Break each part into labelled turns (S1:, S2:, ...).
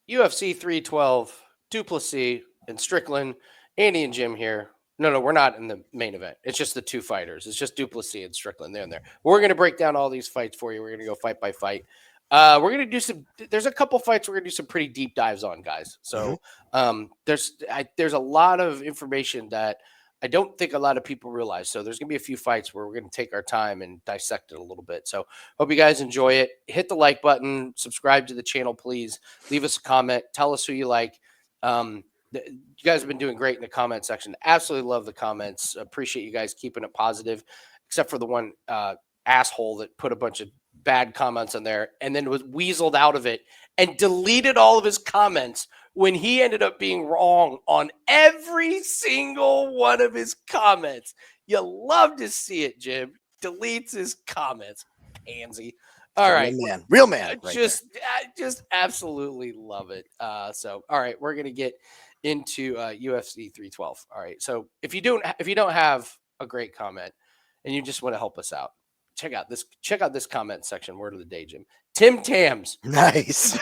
S1: UFC 312, Du Plessis and Strickland, Andy and Jim here. No, we're not in the main event. It's just the two fighters. It's just Du Plessis and Strickland. They're in there. We're going to break down all these fights for you. We're going to go fight by fight. We're going to do there's a couple fights we're going to do some pretty deep dives on, guys. So there's a lot of information that I don't think a lot of people realize. So there's going to be a few fights where we're going to take our time and dissect it a little bit. So hope you guys enjoy it. Hit the like button, subscribe to the channel, please. Leave us a comment. Tell us who you like. You guys have been doing great in the comment section. Absolutely love the comments. Appreciate you guys keeping it positive, except for the one asshole that put a bunch of bad comments in there and then was weaseled out of it and deleted all of his comments when he ended up being wrong on every single one of his comments. You love to see it, Jim. Deletes his comments. Pansy. All right.
S2: Real man.
S1: Right just absolutely love it. So, all right, we're going to get into UFC 312. All right. So if you don't have a great comment and you just want to help us out, check out this comment section. Word of the day, Jim. Tim Tams.
S2: Nice.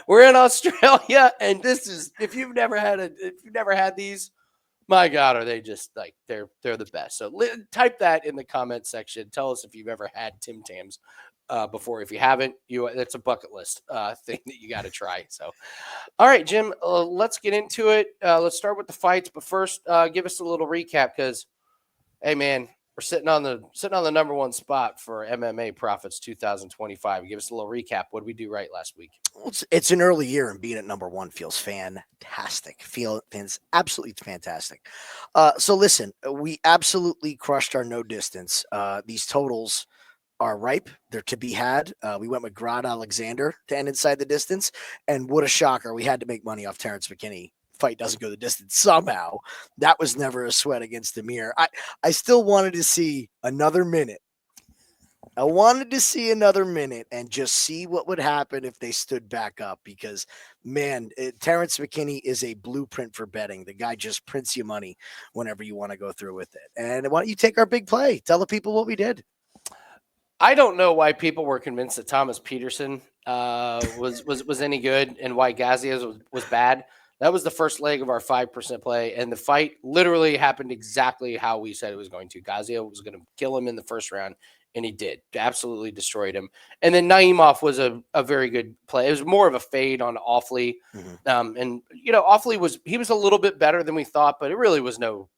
S1: We're in Australia, and this is if you've never had these, my God, are they just like they're the best. So type that in the comment section. Tell us if you've ever had Tim Tams before. If you haven't, that's a bucket list thing that you got to try. So, all right, Jim, let's get into it. Let's start with the fights, but first, give us a little recap because, hey, man. We're sitting on the number one spot for MMA Profits 2025. Give us a little recap. What did we do right last week?
S2: It's an early year, and being at number one feels fantastic. Absolutely fantastic. So listen, we absolutely crushed our no distance. These totals are ripe. They're to be had. We went with Aleksandre to end inside the distance, and what a shocker. We had to make money off Terrence McKinney. Fight doesn't go the distance somehow. That was never a sweat against the mirror. I still wanted to see another minute. I wanted to see another minute and just see what would happen if they stood back up because, man, Terrence McKinney is a blueprint for betting. The guy just prints you money whenever you want to go through with it. And why don't you take our big play? Tell the people what we did.
S1: I don't know why people were convinced that Thomas Peterson was any good and why Gazia's was bad. That was the first leg of our 5% play, and the fight literally happened exactly how we said it was going to. Gazia was going to kill him in the first round, and he did. Absolutely destroyed him. And then Naimov was a very good play. It was more of a fade on Offley. And, Offley was a little bit better than we thought, but it really was no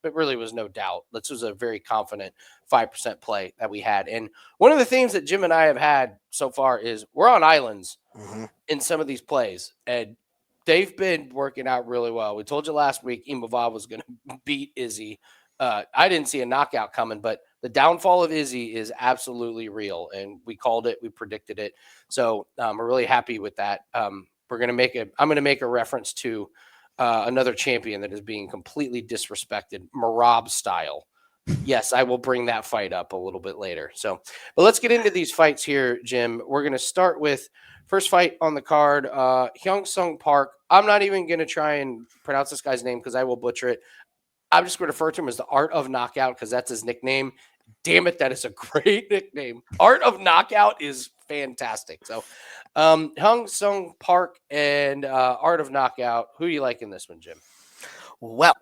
S1: doubt. This was a very confident 5% play that we had. And one of the things that Jim and I have had so far is we're on islands in some of these plays, and they've been working out really well. We told you last week Imavov was going to beat Izzy. I didn't see a knockout coming, but the downfall of Izzy is absolutely real, and we called it. We predicted it. So we're really happy with that. I'm going to make a reference to another champion that is being completely disrespected, Marab style. Yes, I will bring that fight up a little bit later. So, but let's get into these fights here, Jim. We're going to start with first fight on the card, Hyun Park. I'm not even going to try and pronounce this guy's name because I will butcher it. I'm just going to refer to him as the Art of Knockout because that's his nickname. Damn it, that is a great nickname. Art of Knockout is fantastic. So, Hyun Park and Art of Knockout. Who do you like in this one, Jim?
S2: Well,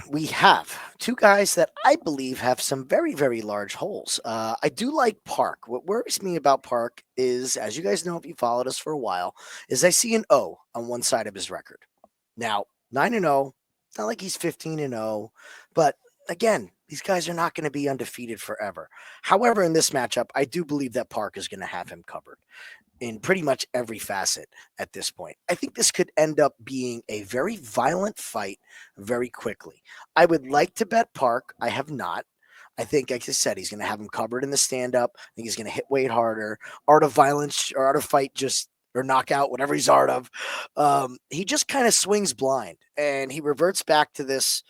S2: we have two guys that I believe have some very, very large holes. I do like Park. What worries me about Park is, as you guys know, if you followed us for a while, is I see an O on one side of his record. Now, 9-0, it's not like he's 15-0, but again, these guys are not going to be undefeated forever. However, in this matchup, I do believe that Park is going to have him covered in pretty much every facet at this point. I think this could end up being a very violent fight very quickly. I would like to bet Park. I have not. I think, like I said, he's going to have him covered in the stand-up. I think he's going to hit weight harder. Art of violence or art of fight or knockout, whatever he's art of. He just kind of swings blind, and he reverts back to this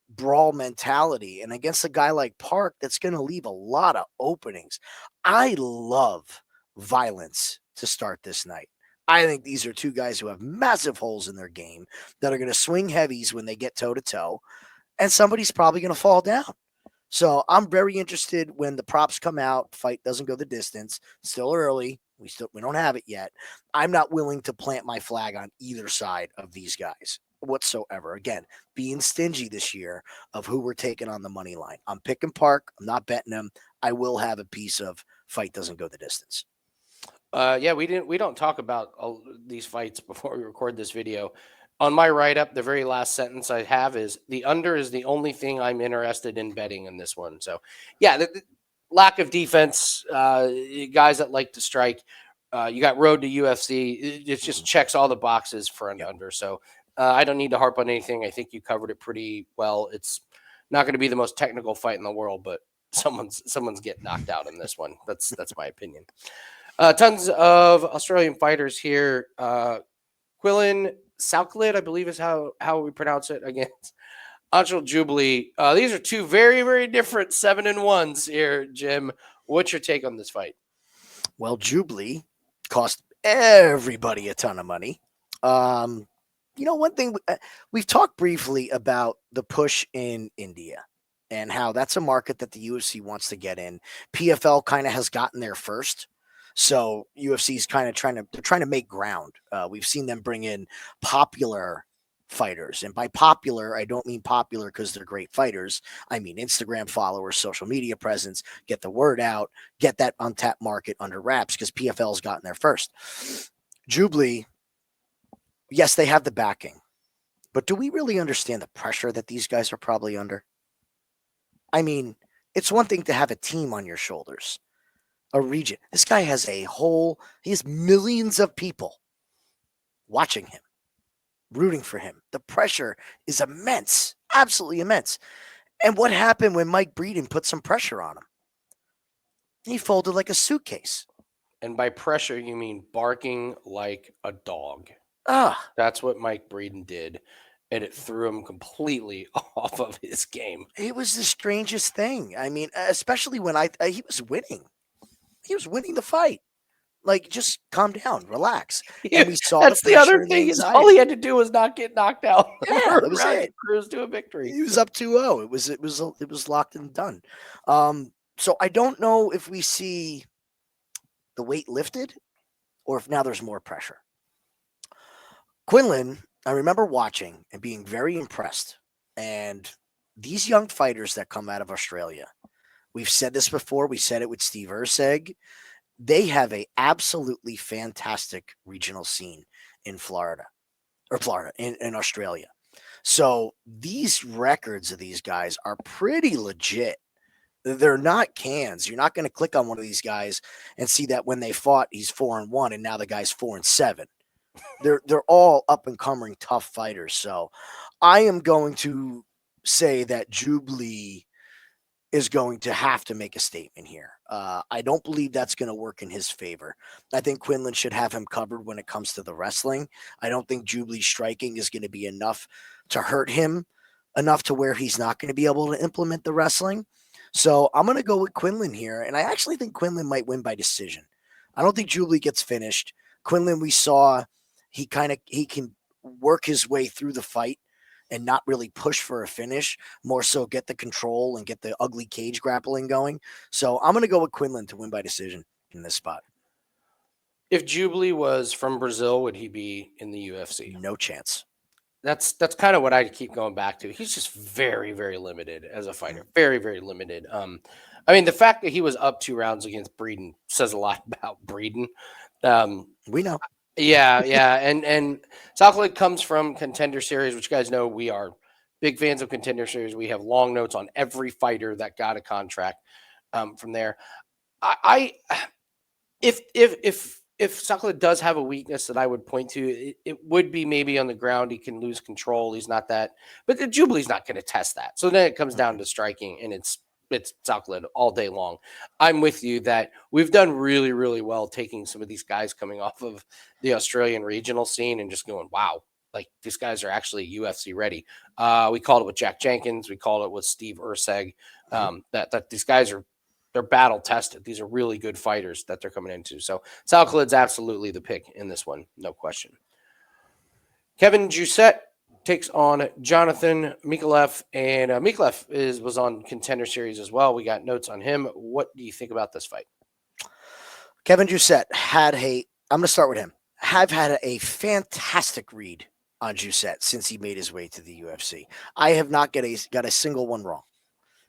S2: brawl mentality. And against a guy like Park, that's going to leave a lot of openings. I love violence to start this night. I think these are two guys who have massive holes in their game that are going to swing heavies when they get toe-to-toe, and somebody's probably going to fall down. So I'm very interested when the props come out. Fight doesn't go the distance. Still early. We don't have it yet. I'm not willing to plant my flag on either side of these guys whatsoever. Again, being stingy this year of who we're taking on the money line. I'm picking Park. I'm not betting him. I will have a piece of fight doesn't go the distance.
S1: Yeah, we don't talk about these fights before we record this video. On my write up, the very last sentence I have is the under is the only thing I'm interested in betting in this one. So, yeah, the lack of defense, guys that like to strike. You got road to UFC. It just checks all the boxes for an under. So, I don't need to harp on anything. I think you covered it pretty well. It's not going to be the most technical fight in the world, but someone's getting knocked out in this one. That's my opinion. Tons of Australian fighters here. Quillan Salkilld, I believe is how we pronounce it, against Anshul Jubli. These are two very, very different 7-1s here, Jim. What's your take on this fight?
S2: Well, Jubli cost everybody a ton of money. One thing we've talked briefly about the push in India and how that's a market that the UFC wants to get in. PFL kind of has gotten there first. So UFC is kind of trying to make ground. We've seen them bring in popular fighters, and by popular, I don't mean popular because they're great fighters. I mean Instagram followers, social media presence, get the word out, get that untapped market under wraps because PFL's gotten there first. Jubli, yes, they have the backing, but do we really understand the pressure that these guys are probably under? I mean, it's one thing to have a team on your shoulders. A region. This guy has he has millions of people watching him, rooting for him. The pressure is immense, absolutely immense. And what happened when Mike Breeden put some pressure on him? He folded like a suitcase.
S1: And by pressure, you mean barking like a dog. That's what Mike Breeden did. And it threw him completely off of his game.
S2: It was the strangest thing. I mean, especially when he was winning. He was winning the fight. Like, just calm down, relax.
S1: Yeah,
S2: and we saw
S1: that's the other thing. Is all he had to do was not get knocked out.
S2: Yeah, that was it.
S1: Cruise to a victory.
S2: He was up 2-0. It was locked and done. So I don't know if we see the weight lifted or if now there's more pressure. Quillan, I remember watching and being very impressed. And these young fighters that come out of Australia, we've said this before. We said it with Steve Erceg. They have a absolutely fantastic regional scene in in Australia. So these records of these guys are pretty legit. They're not cans. You're not going to click on one of these guys and see that when they fought, he's 4-1 and now the guy's 4-7. They're all up and coming tough fighters. So I am going to say that Jubli is going to have to make a statement here. I don't believe that's going to work in his favor. I think Quinlan should have him covered when it comes to the wrestling. I don't think Jubli's striking is going to be enough to hurt him, enough to where he's not going to be able to implement the wrestling. So I'm going to go with Quinlan here, and I actually think Quinlan might win by decision. I don't think Jubli gets finished. Quinlan, we saw he can work his way through the fight and not really push for a finish, more so get the control and get the ugly cage grappling going. So I'm going to go with Quinlan to win by decision in this spot.
S1: If Jubli was from Brazil, would he be in the UFC?
S2: No chance.
S1: That's kind of what I keep going back to. He's just very, very limited as a fighter. Very, very limited. I mean, the fact that he was up 2 rounds against Breeden says a lot about Breeden.
S2: We know.
S1: Yeah. And Salkilld comes from Contender Series, which you guys know we are big fans of Contender Series. We have long notes on every fighter that got a contract from there. If Salkilld does have a weakness that I would point to, it would be maybe on the ground. He can lose control. He's not that, but Jubli's not going to test that. So then it comes down to striking, and it's Salkilld all day long. I'm with you that we've done really, really well taking some of these guys coming off of the Australian regional scene and just going, wow, like these guys are actually UFC ready. We called it with Jack Jenkins. We called it with Steve Erceg. That these guys they're battle tested. These are really good fighters that they're coming into. So Salkild's absolutely the pick in this one. No question. Kevin Jousset takes on Jonathan Micallef, and Micallef was on Contender Series as well. We got notes on him. What do you think about this fight?
S2: Kevin Jousset had I'm going to start with him. Have had a fantastic read on Jousset since he made his way to the UFC. I have not got a single one wrong.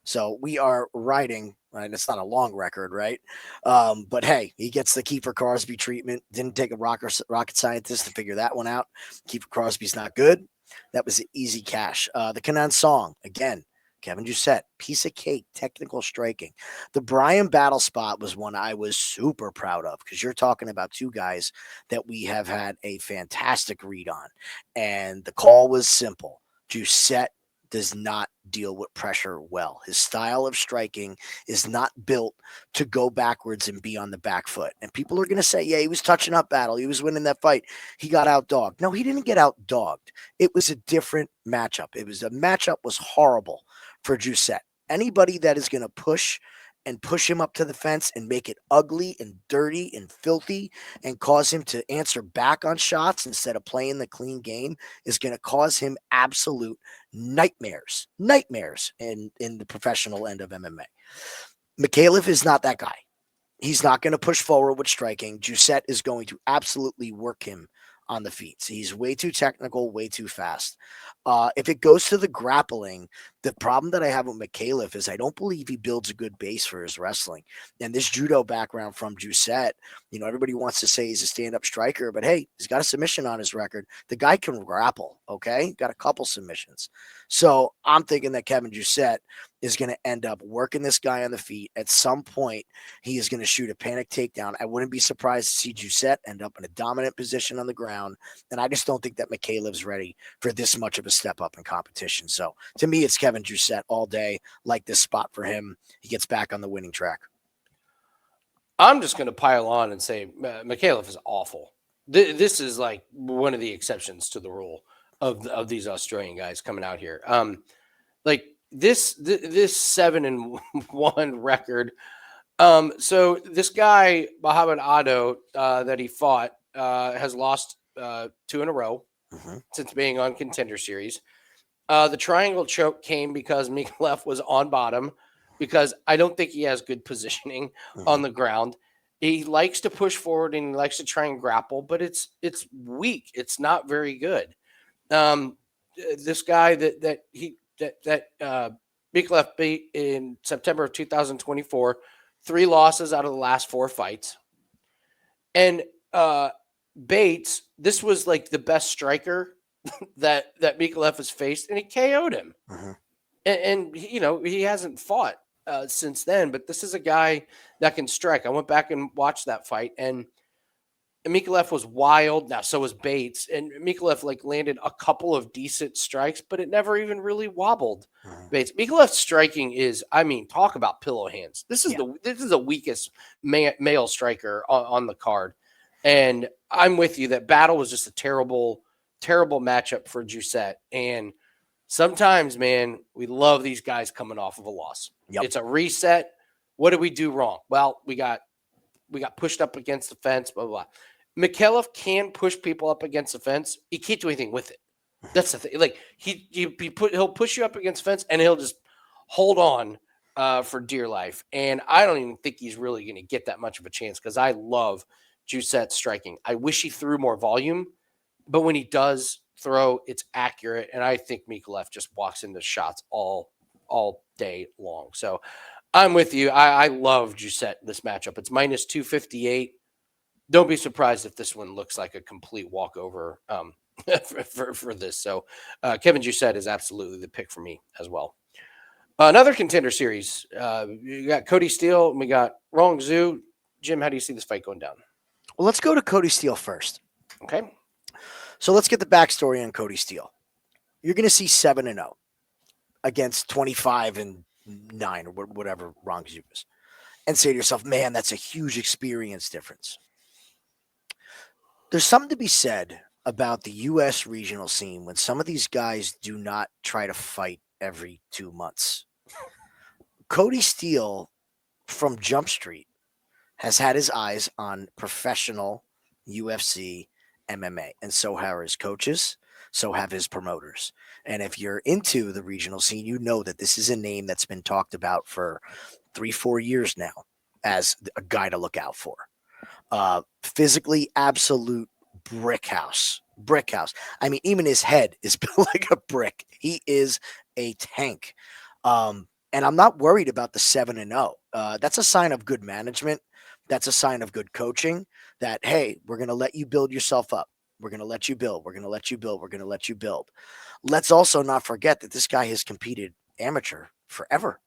S2: So we are riding, and it's not a long record, right? But hey, he gets the Kiefer Crosby treatment. Didn't take a rocket scientist to figure that one out. Kiefer Crosby's not good. That was easy cash. The Kanan Song, again, Kevin Jousset, piece of cake, technical striking. The Brian battle spot was one I was super proud of because you're talking about two guys that we have had a fantastic read on. And the call was simple. Jousset does not deal with pressure well. His style of striking is not built to go backwards and be on the back foot. And people are going to say, yeah, he was touching up battle. He was winning that fight. He got outdogged. No, he didn't get outdogged. It was a different matchup. The matchup was horrible for Jousset. Anybody that is going to push him up to the fence and make it ugly and dirty and filthy and cause him to answer back on shots instead of playing the clean game is going to cause him absolute nightmares in the professional end of MMA. Micallef is not that guy. He's not going to push forward with striking. Jousset is going to absolutely work him on the feet. So he's way too technical, way too fast. If it goes to the grappling, the problem that I have with Micallef is I don't believe he builds a good base for his wrestling. And this judo background from Jousset, everybody wants to say he's a stand-up striker, but hey, he's got a submission on his record. The guy can grapple, okay? Got a couple submissions. So I'm thinking that Kevin Jousset is going to end up working this guy on the feet. At some point, he is going to shoot a panic takedown. I wouldn't be surprised to see Jousset end up in a dominant position on the ground. And I just don't think that Micallef's ready for this much of a step up in competition. So to me, it's Kevin Jousset all day. Like this spot for him. He gets back on the winning track.
S1: I'm just going to pile on and say Micallef is awful. This is like one of the exceptions to the rule of these Australian guys coming out here. Like this 7-1 record. So this guy Muhammad Ado that he fought has lost 2 in a row since being on Contender Series. The triangle choke came because Micallef was on bottom because I don't think he has good positioning on the ground. He likes to push forward and he likes to try and grapple, but it's weak. It's not very good. This guy that Micallef beat in September of 2024, 3 losses out of the last 4 fights. And Bates, this was like the best striker that Micallef has faced, and he KO'd him. And he hasn't fought since then, but this is a guy that can strike. I went back and watched that fight, and Micallef was wild. Now, so was Bates. And Micallef landed a couple of decent strikes, but it never even really wobbled Bates. Micallef's striking is, talk about pillow hands. This is the weakest male striker on the card. And I'm with you that battle was just a terrible matchup for Jousset. And sometimes, man, we love these guys coming off of a loss. Yep. It's a reset. What did we do wrong? Well, we got pushed up against the fence, blah, blah, blah. Micallef can push people up against the fence. He can't do anything with it. That's the thing. Like he'll push you up against the fence and he'll just hold on for dear life. And I don't even think he's really going to get that much of a chance because I love Jousset's striking. I wish he threw more volume, but when he does throw, it's accurate. And I think Micallef just walks into shots all day long. So I'm with you. I love Jousset this matchup. It's minus 258. Don't be surprised if this one looks like a complete walkover for this. So Kevin Jousset is absolutely the pick for me as well. Another Contender Series. You got Cody Steele and we got Rongzhu. Jim, how do you see this fight going down?
S2: Well, let's go to Cody Steele first.
S1: Okay.
S2: So let's get the backstory on Cody Steele. You're going to see 7-0 against 25-9 or whatever Rongzhu is, and say to yourself, man, that's a huge experience difference. There's something to be said about the U.S. regional scene when some of these guys do not try to fight every 2 months. Cody Steele from Jump Street has had his eyes on professional UFC MMA, and so have his coaches, so have his promoters. And if you're into the regional scene, you know that this is a name that's been talked about for 3-4 years now as a guy to look out for. Physically, absolute brick house. Brick house. I mean, even his head is built like a brick. He is a tank. And I'm not worried about the 7-0. That's a sign of good management. That's a sign of good coaching. That, hey, we're going to let you build yourself up. We're going to let you build. We're going to let you build. We're going to let you build. Let's also not forget that this guy has competed amateur forever.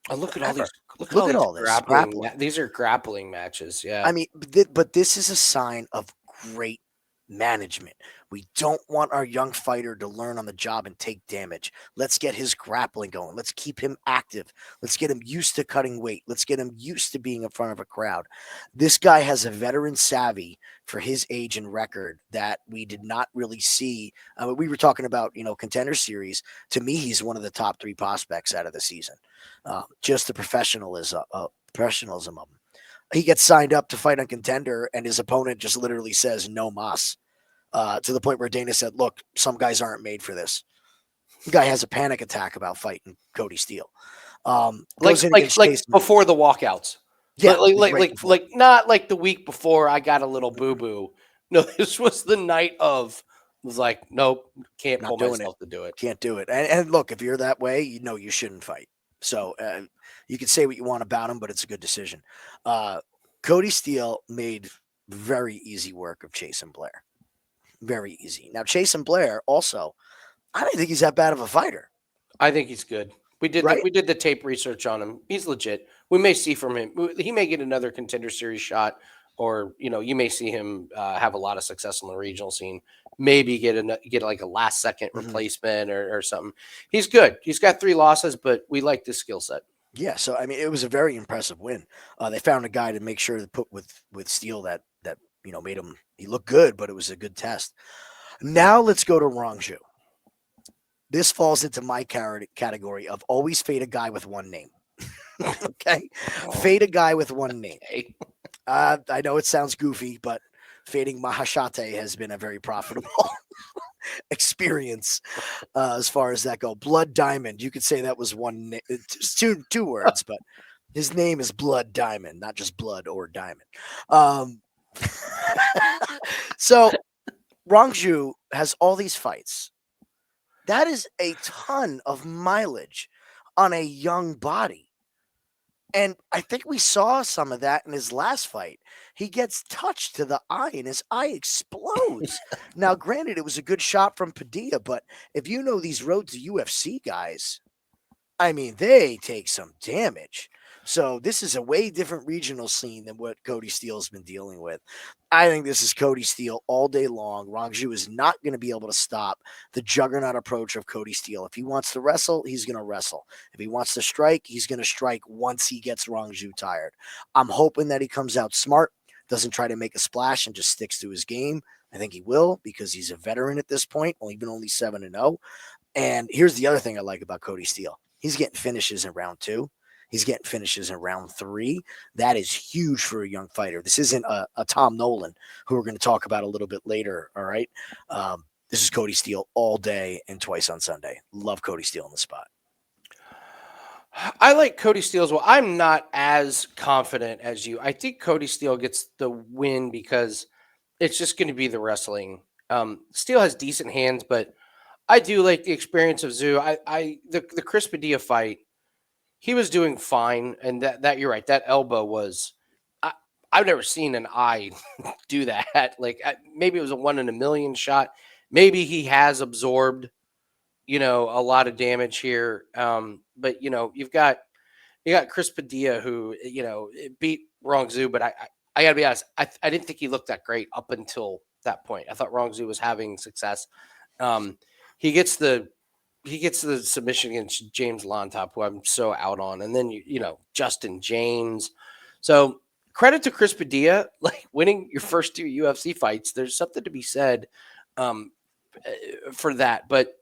S1: And look at all these.
S2: Look at all this grappling.
S1: These are grappling matches. Yeah.
S2: I mean, but this is a sign of great management. We don't want our young fighter to learn on the job and take damage. Let's get his grappling going. Let's keep him active. Let's get him used to cutting weight. Let's get him used to being in front of a crowd. This guy has a veteran savvy for his age and record that we did not really see. We were talking about, contender series. To me, he's one of the top 3 prospects out of the season. Just the professionalism of him. He gets signed up to fight on Contender, and his opponent just literally says no mas, to the point where Dana said, look, some guys aren't made for this. The guy has a panic attack about fighting Cody Steele.
S1: Like before the walkouts.
S2: Yeah,
S1: like not like the week before I got a little boo-boo. No, this was the night of. Was like, nope, can't pull myself to do it.
S2: Can't do it. And look, if you're that way, you shouldn't fight. So you can say what you want about him, but it's a good decision. Cody Steele made very easy work of Chase and Blair. Very easy. Now, Chase and Blair also, I don't think he's that bad of a fighter.
S1: I think he's good. We did the tape research on him. He's legit. We may see from him. He may get another Contender Series shot, or you may see him have a lot of success on the regional scene. Maybe get like a last second replacement or something. He's good. He's got 3 losses, but we like this skill set.
S2: Yeah, so I mean, it was a very impressive win. They found a guy to make sure to put with Steele that made him. He looked good, but it was a good test. Now let's go to Rongzhu. This falls into my category of always fade a guy with one name. Okay, fade a guy with one name. I know it sounds goofy, but fading Mahashate has been a very profitable experience as far as that go. Blood Diamond, you could say that was one name. It's two words, but his name is Blood Diamond, not just blood or diamond. So Rongzhu has all these fights. That is a ton of mileage on a young body. And I think we saw some of that in his last fight. He gets touched to the eye and his eye explodes. Now, granted, it was a good shot from Padilla, but if you know these road to UFC guys, I mean, they take some damage. So this is a way different regional scene than what Cody Steele's been dealing with. I think this is Cody Steele all day long. Rongzhu is not going to be able to stop the juggernaut approach of Cody Steele. If he wants to wrestle, he's going to wrestle. If he wants to strike, he's going to strike once he gets Rongzhu tired. I'm hoping that he comes out smart, doesn't try to make a splash and just sticks to his game. I think he will because he's a veteran at this point, only 7-0. And here's the other thing I like about Cody Steele. He's getting finishes in round 2. He's getting finishes in round 3. That is huge for a young fighter. This isn't a Tom Nolan, who we're going to talk about a little bit later, all right? This is Cody Steele all day and twice on Sunday. Love Cody Steele in the spot.
S1: I like Cody Steele as well. I'm not as confident as you. I think Cody Steele gets the win because it's just going to be the wrestling. Steele has decent hands, but I do like the experience of Zoo. The Chris Padilla fight, he was doing fine, and that you're right. That elbow was, I've never seen an eye do that. Like maybe it was a 1 in a million shot. Maybe he has absorbed, a lot of damage here. But you've got Chris Padilla who beat Rongzhu, but I gotta be honest, I didn't think he looked that great up until that point. I thought Rongzhu was having success. He gets the submission against James Lontop, who I'm so out on, and then Justin James. So credit to Chris Padilla, like winning your first 2 UFC fights. There's something to be said for that, but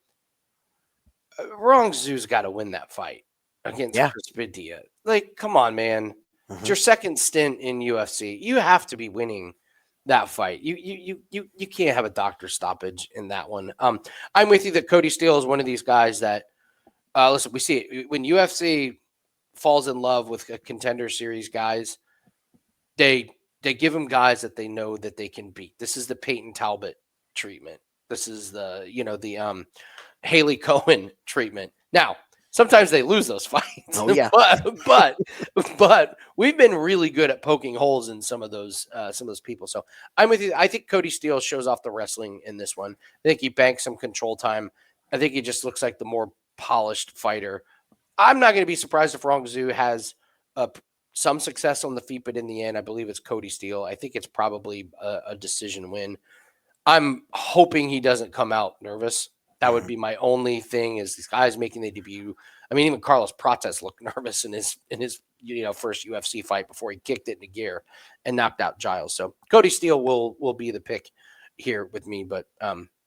S1: Rongzhu's got to win that fight against Chris Padilla. Like, come on, man! It's your second stint in UFC. You have to be winning that fight. You can't have a doctor stoppage in that one. I'm with you that Cody Steele is one of these guys that listen, we see it when UFC falls in love with a Contender Series guys, they they give him guys that they know that they can beat. This is the Peyton Talbot treatment. This is the Haley Cohen treatment. Now, sometimes they lose those fights.
S2: Oh yeah.
S1: but we've been really good at poking holes in some of those people. So I'm with you. I think Cody Steele shows off the wrestling in this one. I think he banks some control time. I think he just looks like the more polished fighter. I'm not going to be surprised if Rongzhu has some success on the feet, but in the end, I believe it's Cody Steele. I think it's probably a decision win. I'm hoping he doesn't come out nervous. That would be my only thing. Is these guys making their debut? I mean, even Carlos Prates looked nervous in his first UFC fight before he kicked it into gear and knocked out Giles. So Cody Steele will be the pick here with me. But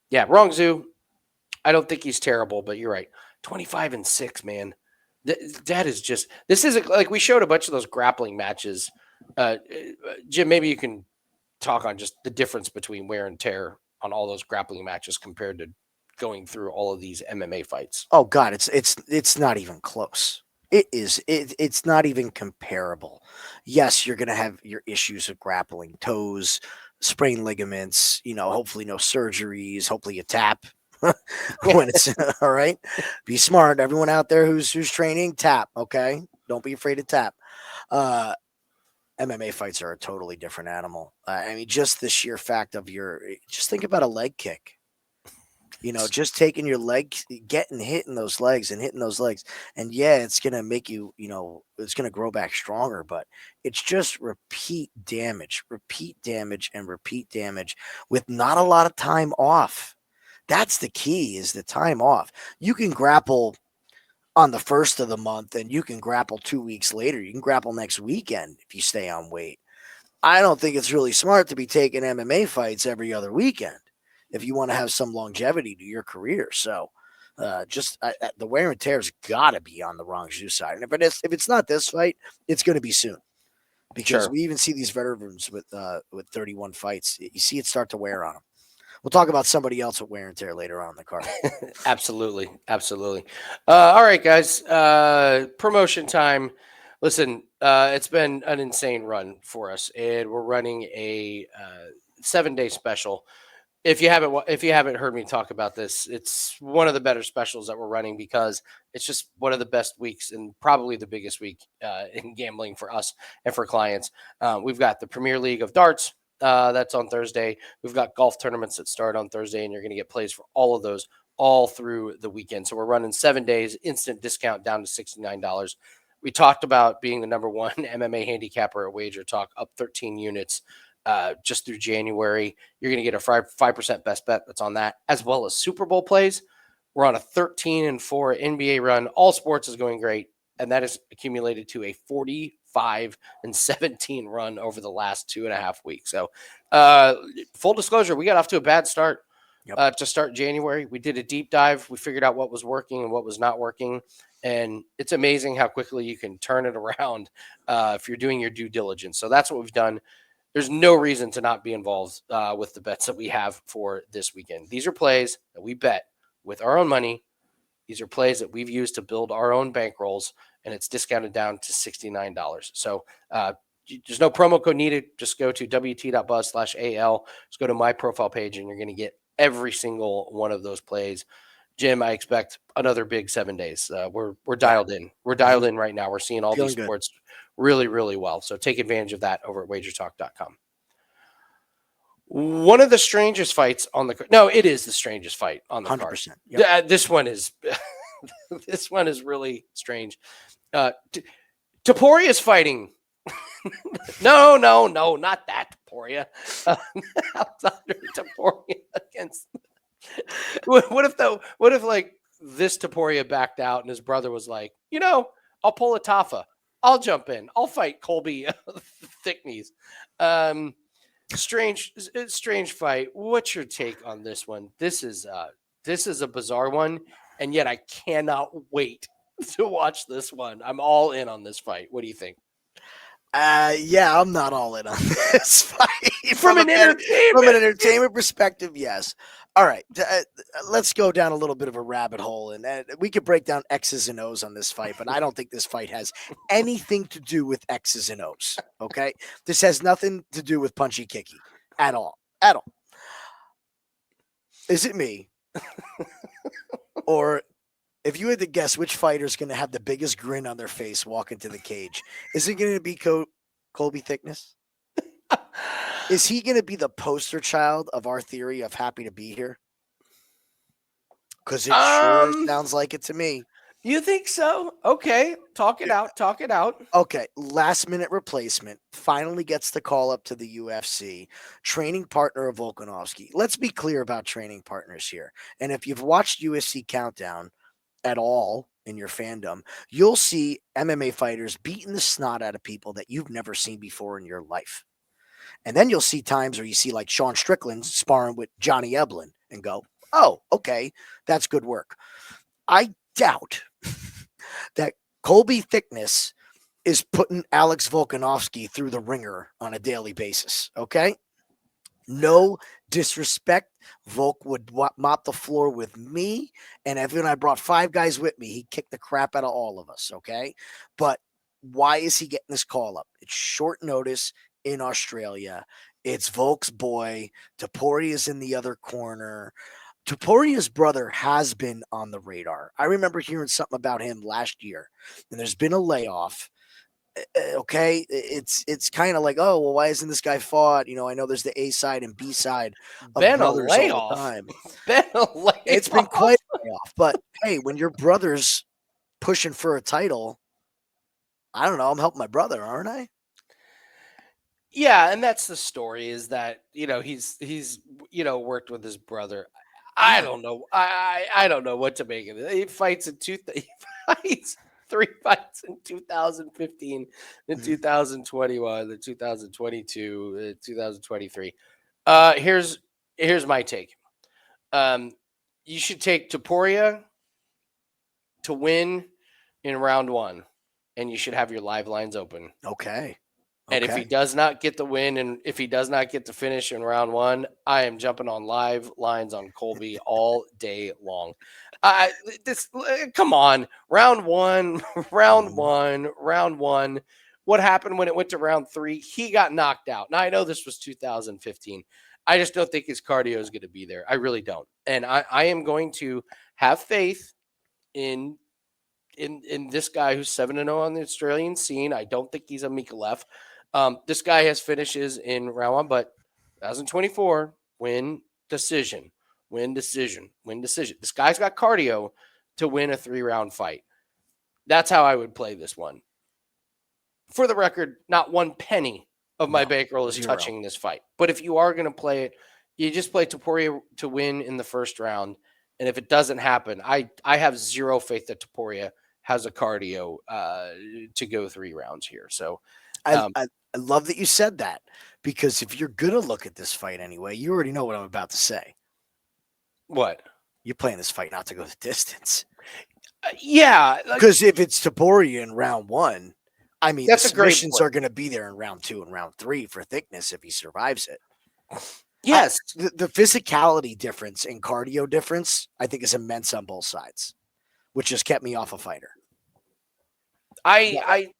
S1: yeah, Rongzhu, I don't think he's terrible, but you're right. 25-6, man. That is just, this isn't like we showed a bunch of those grappling matches. Jim, maybe you can talk on just the difference between wear and tear on all those grappling matches compared to going through all of these MMA fights.
S2: Oh God, it's not even close. It's not even comparable. Yes, you're gonna have your issues of grappling, toes, sprained ligaments, hopefully no surgeries, hopefully you tap when it's all right. Be smart. Everyone out there who's training, tap, okay? Don't be afraid to tap. MMA fights are a totally different animal. I mean, just the sheer fact of just think about a leg kick. Just taking your leg, getting hitting those legs. And yeah, it's going to make you, it's going to grow back stronger, but it's just repeat damage and repeat damage with not a lot of time off. That's the key, is the time off. You can grapple on the first of the month and you can grapple 2 weeks later. You can grapple next weekend if you stay on weight. I don't think it's really smart to be taking MMA fights every other weekend if you want to have some longevity to your career. So the wear and tear has got to be on the Rongzhu side. And if it's not this fight, it's going to be soon. Because we even see these veterans with 31 fights. You see it start to wear on them. We'll talk about somebody else with wear and tear later on in the card.
S1: Absolutely. All right, guys. Promotion time. Listen, it's been an insane run for us, and we're running a 7-day special. If you haven't heard me talk about this, it's one of the better specials that we're running because it's just one of the best weeks and probably the biggest week in gambling for us and for clients. We've got the Premier League of Darts. That's on Thursday. We've got golf tournaments that start on Thursday, and you're going to get plays for all of those all through the weekend. So we're running 7 days, instant discount down to $69. We talked about being the number one MMA handicapper at Wager Talk, up 13 units just through January. You're going to get a 5% best bet that's on that, as well as Super Bowl plays. We're on a 13-4 NBA run. All sports is going great, and that is accumulated to a 45-17 run over the last 2.5 weeks. So full disclosure, we got off to a bad start to start January. We did a deep dive. We figured out what was working and what was not working. And it's amazing how quickly you can turn it around if you're doing your due diligence. So that's what we've done. There's no reason to not be involved with the bets that we have for this weekend. These are plays that we bet with our own money. These are plays that we've used to build our own bankrolls, and it's discounted down to $69. So there's no promo code needed. Just go to wt.buzz/AL. Just go to my profile page, and you're going to get every single one of those plays. Jim, I expect another big 7 days. We're dialed in. We're dialed in right now. We're seeing all these sports really, really well. So take advantage of that over at wagertalk.com. One of the strangest fights on the card. No, it is the strangest fight on the 100%, card. Yep. This one is this one is really strange. Topuria is fighting. No, not that Topuria. Aleksandre Topuria against. What if like this Topuria backed out and his brother was like, I'll pull a Tafa. I'll jump in. I'll fight Colby Thicknesse. Strange fight. What's your take on this one? This is a bizarre one, and yet I cannot wait to watch this one. I'm all in on this fight. What do you think?
S2: Yeah, I'm not all in on this fight
S1: From an
S2: from an
S1: entertainment.
S2: entertainment perspective. Yes. All right, let's go down a little bit of a rabbit hole, and we could break down X's and O's on this fight. But I don't think this fight has anything to do with X's and O's. Okay, this has nothing to do with punchy kicky at all. At all. Is it me, or if you had to guess which fighter's going to have the biggest grin on their face walking to the cage, is it going to be Colby Thicknesse? Is he going to be the poster child of our theory of happy to be here? Because it sure
S1: Um,
S2: sounds like it to me.
S1: you think so? Okay, talk it out. Talk it out.
S2: Okay, last minute replacement finally gets the call up to the UFC. Training partner of Volkanovski. Let's be clear about training partners here. And if you've watched UFC Countdown at all in your fandom, you'll see MMA fighters beating the snot out of people that you've never seen before in your life. And then you'll see times where you see like Sean Strickland sparring with Johnny Eblin and go, oh, okay, that's good work. I doubt that Colby Thicknesse is putting Alex Volkanovski through the ringer on a daily basis. Okay. No disrespect. Volk would mop the floor with me. And if I brought 5 guys with me, he'd kick the crap out of all of us. Okay. But why is he getting this call up? It's short notice in Australia. It's Volk's boy. Topuria is in the other corner. Topuria's brother has been on the radar. I remember hearing something about him last year, and there's been a layoff. Okay, it's kind of like, oh well, why isn't this guy fought? I know there's the A side and B side of
S1: Been a
S2: brothers all the
S1: layoff.
S2: time.
S1: Been a layoff.
S2: It's been quite a layoff, but hey, when your brother's pushing for a title, I don't know. I'm helping my brother, aren't I?
S1: Yeah, and that's the story is that, he's worked with his brother. I
S2: Yeah.
S1: don't know. I don't know what to make of it. He fights he fights 3 fights in 2015, in
S2: Mhm.
S1: 2021, in 2022, 2023. Here's my take. Um you should take Topuria to win in round 1, and you should have your live lines open.
S2: Okay.
S1: And if he
S2: Okay.
S1: does not get the win, and if he does not get to finish in round 1, I am jumping on live lines on Colby all day long. I this Come on, round 1, round
S2: Mhm.
S1: 1, round 1. What happened when it went to round 3? He got knocked out. Now I know this was 2015. I just don't think his cardio is going to be there. I really don't. And I am going to have faith in in this guy who's 7-0 on the Australian scene. I don't think he's a Micallef. This guy has finishes in round 1, but 2024 win decision, win decision, win decision. This guy's got cardio to win a 3-round fight. That's how I would play this one. For the record, not one penny of my
S2: No,
S1: bankroll is
S2: 0.
S1: touching this fight. But if you are going to play it, you just play Topuria to win in the first round. And if it doesn't happen, I have zero faith that Topuria has a cardio to go 3 rounds here. So,
S2: I,
S1: um,
S2: I I love that you said that, because if you're gonna look at this fight anyway, you already know what I'm about to say.
S1: what?
S2: You're playing this fight not to go the distance.
S1: Yeah, like,
S2: Because if it's Topuria in round 1, I mean, the
S1: that's a great
S2: submissions
S1: point.
S2: are going to be there in round 2 and round 3 for Thicknesse if he survives it.
S1: Yes,
S2: The physicality difference and cardio difference, I think, is immense on both sides, which has kept me off a fighter.
S1: I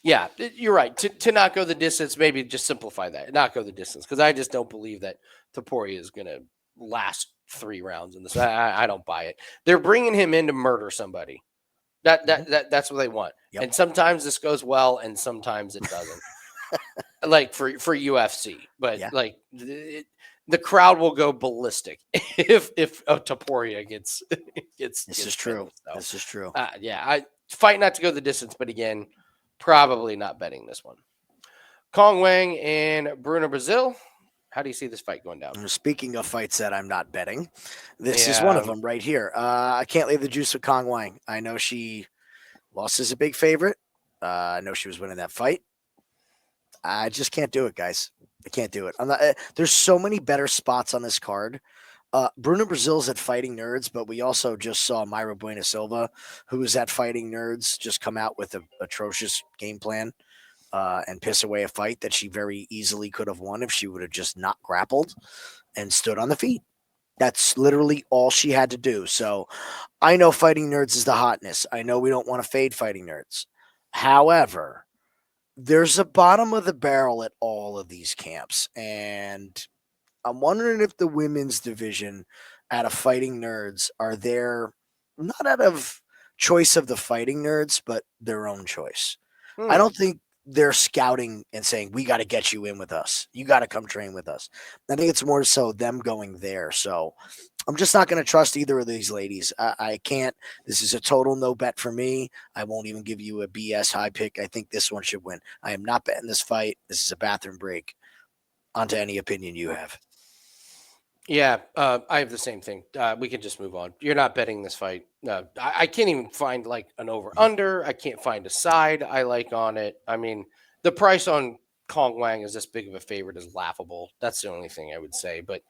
S1: yeah, you're right. To not go the distance, maybe just simplify that. Not go the distance, because I just don't believe that Topuria is going to last 3 rounds in this. I don't buy it. They're bringing him in to murder somebody.
S2: Mhm.
S1: That's what they want.
S2: Yep.
S1: And sometimes this goes well, and sometimes it doesn't. Like for UFC, but
S2: Yeah.
S1: like the crowd will go ballistic if Topuria
S2: This is
S1: gets
S2: true.
S1: finished. So
S2: This is true.
S1: yeah, I fight not to go the distance, but again, probably not betting this one. Cong Wang and Bruna Brazil. How do you see this fight going down?
S2: Speaking of fights that I'm not betting, this is one of
S1: Yeah,
S2: them right here. I can't lay the juice with Kong Wang. I know she lost as a big favorite. I know she was winning that fight. I just can't do it, guys. I can't do it. I'm not. There's so many better spots on this card. Bruno Brazil's at Fighting Nerds, but we also just saw Myra Buena Silva, who was at Fighting Nerds, just come out with an atrocious game plan. and piss away a fight that she very easily could have won if she would have just not grappled and stood on the feet. That's literally all she had to do. So I know Fighting Nerds is the hotness. I know we don't want to fade Fighting Nerds. However, there's a bottom of the barrel at all of these camps. And I'm wondering if the women's division out of Fighting Nerds are there not out of choice of the Fighting Nerds, but their own choice. I don't think they're scouting and saying, we got to get you in with us. You got to come train with us. I think it's more so them going there. So I'm just not going to trust either of these ladies. I can't. This is a total no bet for me. I won't even give you a BS high pick. I think this one should win. I am not betting this fight. This is a bathroom break. On to any opinion you have.
S1: Yeah, I have the same thing. We can just move on. You're not betting this fight. No, I can't even find like an over under. I can't find a side I like on it. I mean, the price on Cong Wang is this big of a favorite is laughable. That's the only thing I would say. But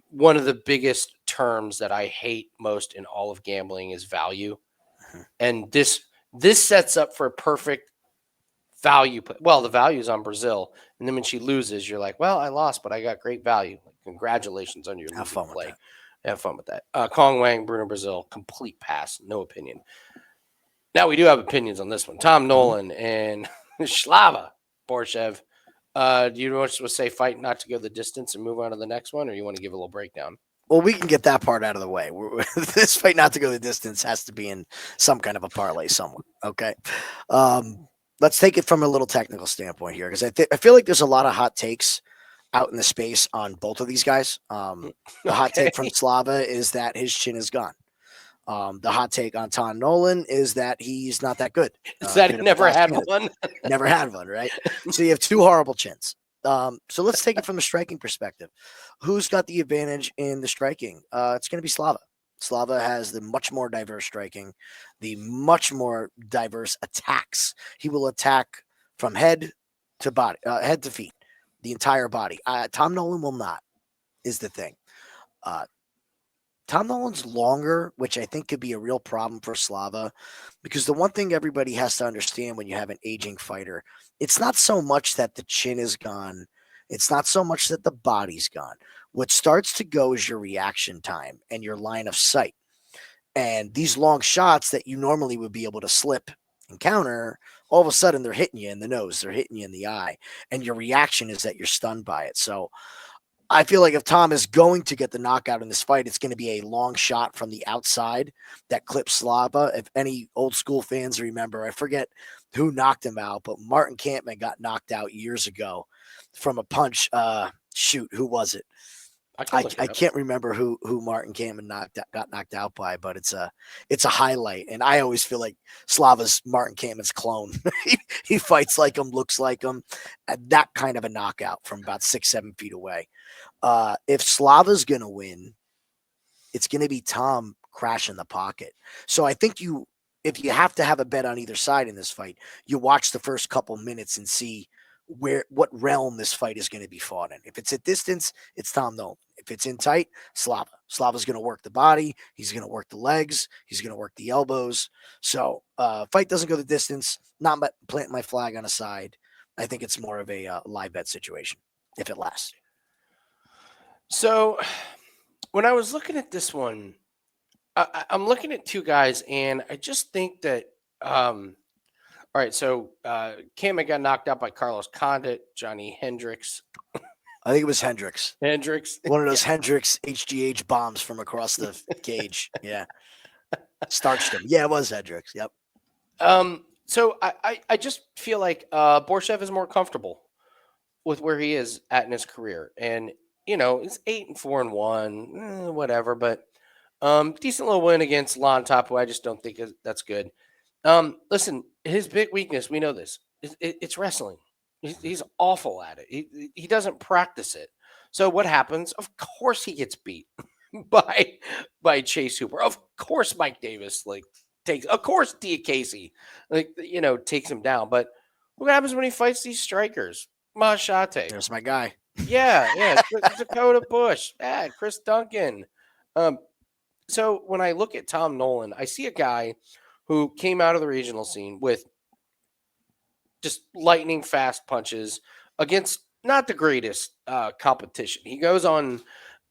S1: one of the biggest terms that I hate most in all of gambling is value, and this sets up for a perfect value. Well, the value is on Brazil, and then when she loses, you're like, well, I lost, but I got great value. Like, congratulations on your
S2: Have fun
S1: play.
S2: with that.
S1: Have fun with that. Kong Wang, Bruna, Brazil, complete pass, no opinion. Now we do have opinions on this one. Tom Nolan and Slava Borshev. Do you want to say fight not to go the distance and move on to the next one, or you want to give a little breakdown?
S2: Well, we can get that part out of the way. This fight not to go the distance has to be in some kind of a parlay somewhere. Okay. Let's take it from a little technical standpoint here, because I feel like there's a lot of hot takes out in the space on both of these guys. The hot take from Slava is that his chin is gone. The hot take on Tom Nolan is that he's not that good.
S1: Is that he never had one?
S2: Never had one, right? So you have two horrible chins. So let's take it from a striking perspective. Who's got the advantage in the striking? It's going to be Slava. Slava has the much more diverse striking, the much more diverse attacks. He will attack from head to body, head to feet, the entire body. Tom Nolan will not, is the thing. Tom Nolan's longer, which I think could be a real problem for Slava, because the one thing everybody has to understand when you have an aging fighter, it's not so much that the chin is gone. It's not so much that the body's gone. What starts to go is your reaction time and your line of sight. And these long shots that you normally would be able to slip and counter, all of a sudden they're hitting you in the nose, they're hitting you in the eye, and your reaction is that you're stunned by it. So I feel like if Tom is going to get the knockout in this fight, it's going to be a long shot from the outside that clips Slava. If any old school fans remember, I forget who knocked him out, but Martin Kampman got knocked out years ago from a punch. Shoot, who was it? I can't remember who Martin Kampman got knocked out by, but it's a highlight. And I always feel like Slava's Martin Kampman's clone. he fights like him, looks like him, and that kind of a knockout from about 6-7 feet away. If Slava's going to win, it's going to be Tom crashing the pocket. So I think if you have to have a bet on either side in this fight, you watch the first couple minutes and see what realm this fight is going to be fought in. If it's at distance, it's Tom Nolan. If it's in tight, Slava. Slava's going to work the body. He's going to work the legs. He's going to work the elbows. So fight doesn't go the distance. Not planting my flag on a side. I think it's more of a live bet situation if it lasts.
S1: So when I was looking at this one, I'm looking at two guys, and I just think that all right, so Kampman got knocked out by Carlos Condit, Johnny Hendricks.
S2: I think it was Hendricks.
S1: Hendricks.
S2: One of those Hendricks HGH bombs from across the cage. Yeah. Starched him. Yeah, it was Hendricks. Yep.
S1: So I just feel like Borshev is more comfortable with where he is at in his career. And, it's 8-4-1, whatever, but decent little win against Lon Top, who I just don't think that's good. Listen, his big weakness, we know this, it's wrestling. He's awful at it. He doesn't practice it. So what happens? Of course he gets beat by Chase Hooper. Of course Mike Davis of course Dia Casey takes him down. But what happens when he fights these strikers? Machate.
S2: There's my guy.
S1: Yeah. Dakota Bush. Yeah, Chris Duncan. So when I look at Tom Nolan, I see a guy who came out of the regional scene with just lightning fast punches against not the greatest competition. He goes on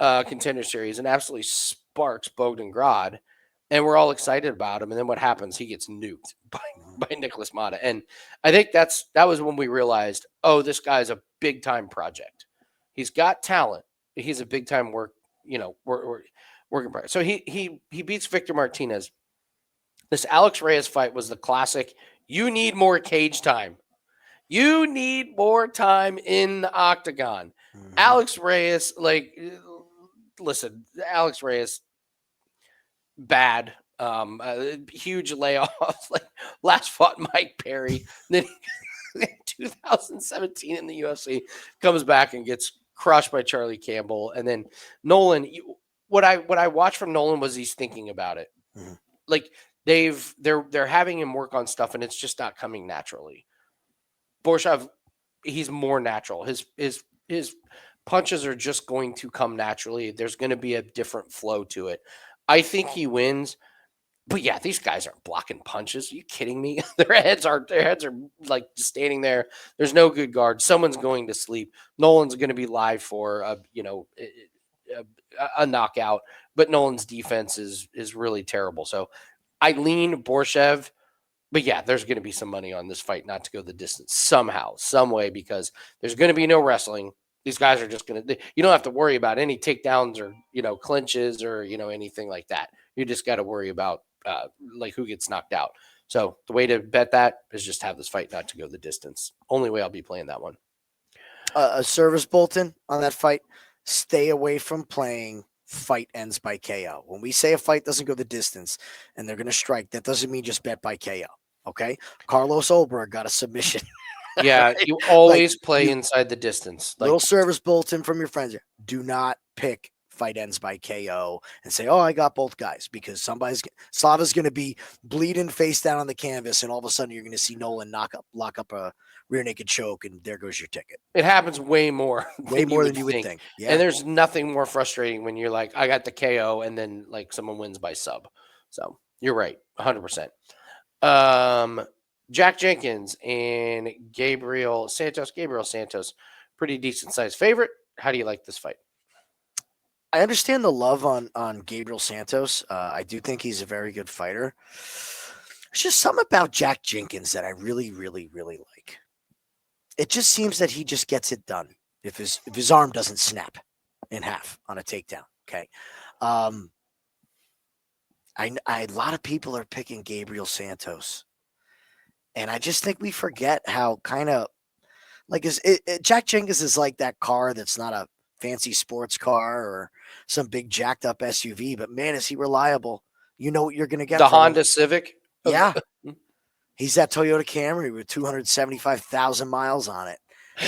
S1: Contender Series and absolutely sparks Bogdan, and we're all excited about him. And then what happens? He gets nuked by Nicholas Mata. And I think that was when we realized, oh, this guy's a big time project. He's got talent. He's a big time working project. So he beats Victor Martinez. This Alex Reyes fight was the classic. You need more cage time. You need more time in the octagon. Alex Reyes, listen, Alex Reyes, bad. Huge layoff. Like last fought Mike Perry. Then 2017 in the UFC comes back and gets crushed by Charlie Campbell. And then Nolan, what I watched from Nolan was he's thinking about it. Like they're having him work on stuff and it's just not coming naturally. Borshev, he's more natural. His punches are just going to come naturally. There's going to be a different flow to it. I think he wins. But yeah, these guys aren't blocking punches. Are you kidding me? Their heads are like standing there. There's no good guard. Someone's going to sleep. Nolan's going to be live for a knockout. But Nolan's defense is really terrible. So I lean Borshev. But yeah, there's going to be some money on this fight not to go the distance somehow, some way, because there's going to be no wrestling. These guys are just going to. You don't have to worry about any takedowns or clinches or anything like that. You just got to worry about like who gets knocked out. So the way to bet that is just have this fight not to go the distance. Only way I'll be playing that one.
S2: A service bulletin on that fight: stay away from playing fight ends by KO. When we say a fight doesn't go the distance and they're going to strike, that doesn't mean just bet by KO. Okay, Carlos Olberg got a submission.
S1: Yeah,
S2: Right?
S1: you always play inside the distance.
S2: Little service bulletin from your friends. Do not pick fight ends by KO and say, oh, I got both guys, because Slava's going to be bleeding face down on the canvas, and all of a sudden you're going to see Nolan lock up a rear naked choke, and there goes your ticket.
S1: It happens way more
S2: than you would think. Yeah.
S1: And there's nothing more frustrating when you're like, I got the KO, and then like someone wins by sub. So you're right, 100%. Jack Jenkins and Gabriel Santos. Pretty decent sized favorite. How do you like this fight?
S2: I understand the love on Gabriel Santos. I do think he's a very good fighter. There's just something about Jack Jenkins that I really, really, really like. It just seems that he just gets it done if his arm doesn't snap in half on a takedown. Okay. A lot of people are picking Gabriel Santos. And I just think we forget how kind of like Jack Jenkins is like that car that's not a fancy sports car or some big jacked up SUV, but man, is he reliable. You know what you're going to get.
S1: The Honda Civic?
S2: Yeah. He's that Toyota Camry with 275,000 miles on it.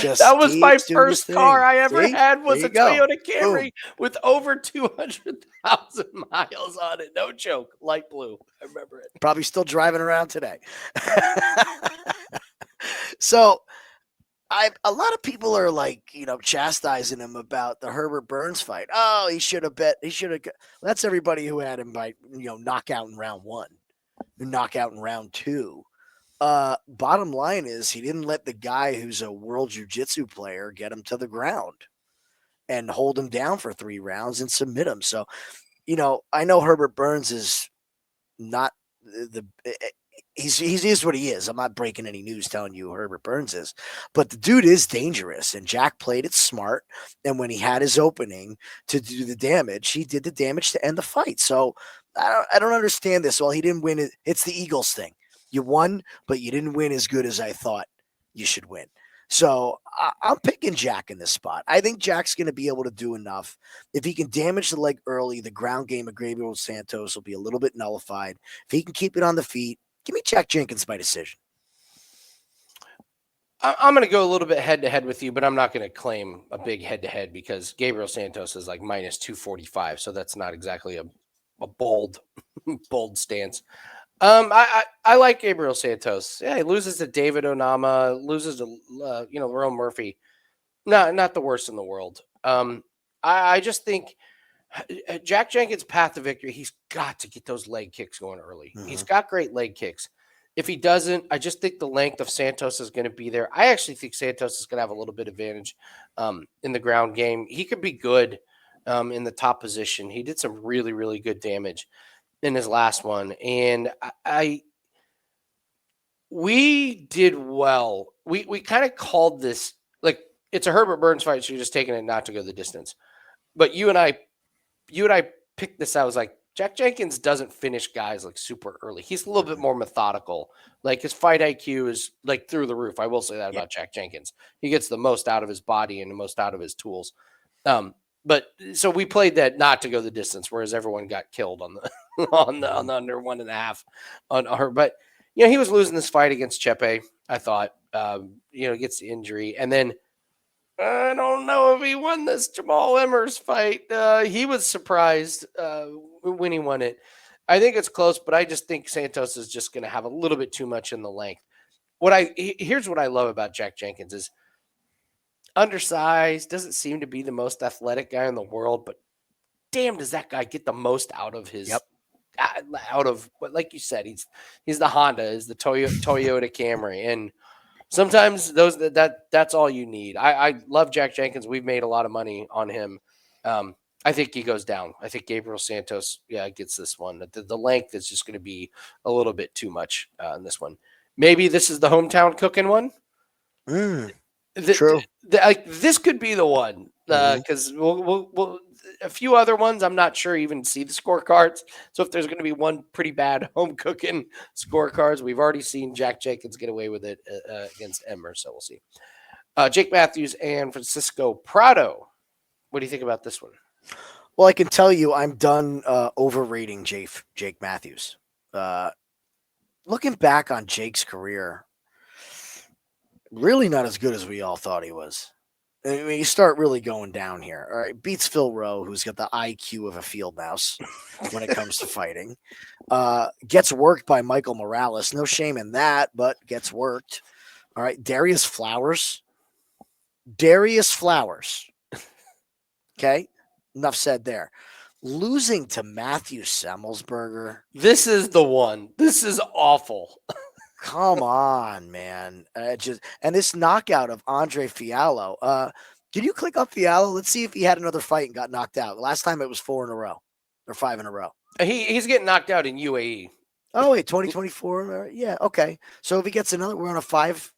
S1: That was my first car I ever had was a Toyota Camry with over 200,000 miles on it. No joke. Light blue. I remember it.
S2: Probably still driving around today. So a lot of people are like, chastising him about the Herbert Burns fight. Oh, he should have bet. He should have. That's everybody who had him by, knockout in round 1, knockout in round 2. Bottom line is he didn't let the guy who's a world jiu-jitsu player get him to the ground and hold him down for 3 rounds and submit him. So, I know Herbert Burns is not he is what he is. I'm not breaking any news telling you who Herbert Burns is, but the dude is dangerous, and Jack played it smart. And when he had his opening to do the damage, he did the damage to end the fight. So I don't understand this. Well, he didn't win. It's the Eagles thing. You won, but you didn't win as good as I thought you should win. So I'm picking Jack in this spot. I think Jack's going to be able to do enough. If he can damage the leg early, the ground game of Gabriel Santos will be a little bit nullified. If he can keep it on the feet, give me Jack Jenkins by decision.
S1: I'm going to go a little bit head-to-head with you, but I'm not going to claim a big head-to-head because Gabriel Santos is like minus 245, so that's not exactly a bold stance. I like Gabriel Santos. Yeah, he loses to David Onama, loses to Ron Murphy. No, not the worst in the world. I just think Jack Jenkins' path to victory, he's got to get those leg kicks going early. Mm-hmm. He's got great leg kicks. If he doesn't, I just think the length of Santos is going to be there. I actually think Santos is going to have a little bit advantage in the ground game. He could be good in the top position. He did some really, really good damage in his last one, and we did well. We kind of called this like it's a Herbert Burns fight, so you're just taking it not to go the distance. But you and I picked this out. I was like, Jack Jenkins doesn't finish guys like super early. He's a little bit more methodical. Like his fight IQ is like through the roof. I will say that about Jack Jenkins. He gets the most out of his body and the most out of his tools. But so we played that not to go the distance, whereas everyone got killed on the on the under 1.5 on her. But he was losing this fight against Chepe. I thought, gets the injury, and then I don't know if he won this Jamal Emmers fight. He was surprised when he won it. I think it's close, but I just think Santos is just going to have a little bit too much in the length. Here's what I love about Jack Jenkins is undersized, doesn't seem to be the most athletic guy in the world, but damn, does that guy get the most out of his but like you said, he's the Honda, is the Toyota Camry, and sometimes that's all you need. I love Jack Jenkins. We've made a lot of money on him. I think he goes down. I think Gabriel Santos, gets this one. The length is just going to be a little bit too much in this one. Maybe this is the hometown cooking one.
S2: True.
S1: This could be the one because we'll a few other ones. I'm not sure even see the scorecards. So if there's going to be one pretty bad home cooking scorecards, we've already seen Jack Jenkins get away with it against Emmer. So we'll see. Jake Matthews and Francisco Prado. What do you think about this one?
S2: Well, I can tell you I'm done overrating Jake Matthews. Looking back on Jake's career, really not as good as we all thought he was. I mean, you start really going down here. All right, beats Phil Rowe, who's got the IQ of a field mouse when it comes to fighting. Gets worked by Michael Morales. No shame in that, but gets worked. All right, Darius Flowers. Okay, enough said there. Losing to Matthew Semmelsberger.
S1: This is the one. This is awful.
S2: Come on, man. And this knockout of Andre Fiallo. Can you click up Fiallo? Let's see if he had another fight and got knocked out. Last time it was 4 in a row or 5 in a row.
S1: He's getting knocked out in UAE.
S2: Oh, wait, 2024. Yeah, okay. So if he gets another, we're on a 5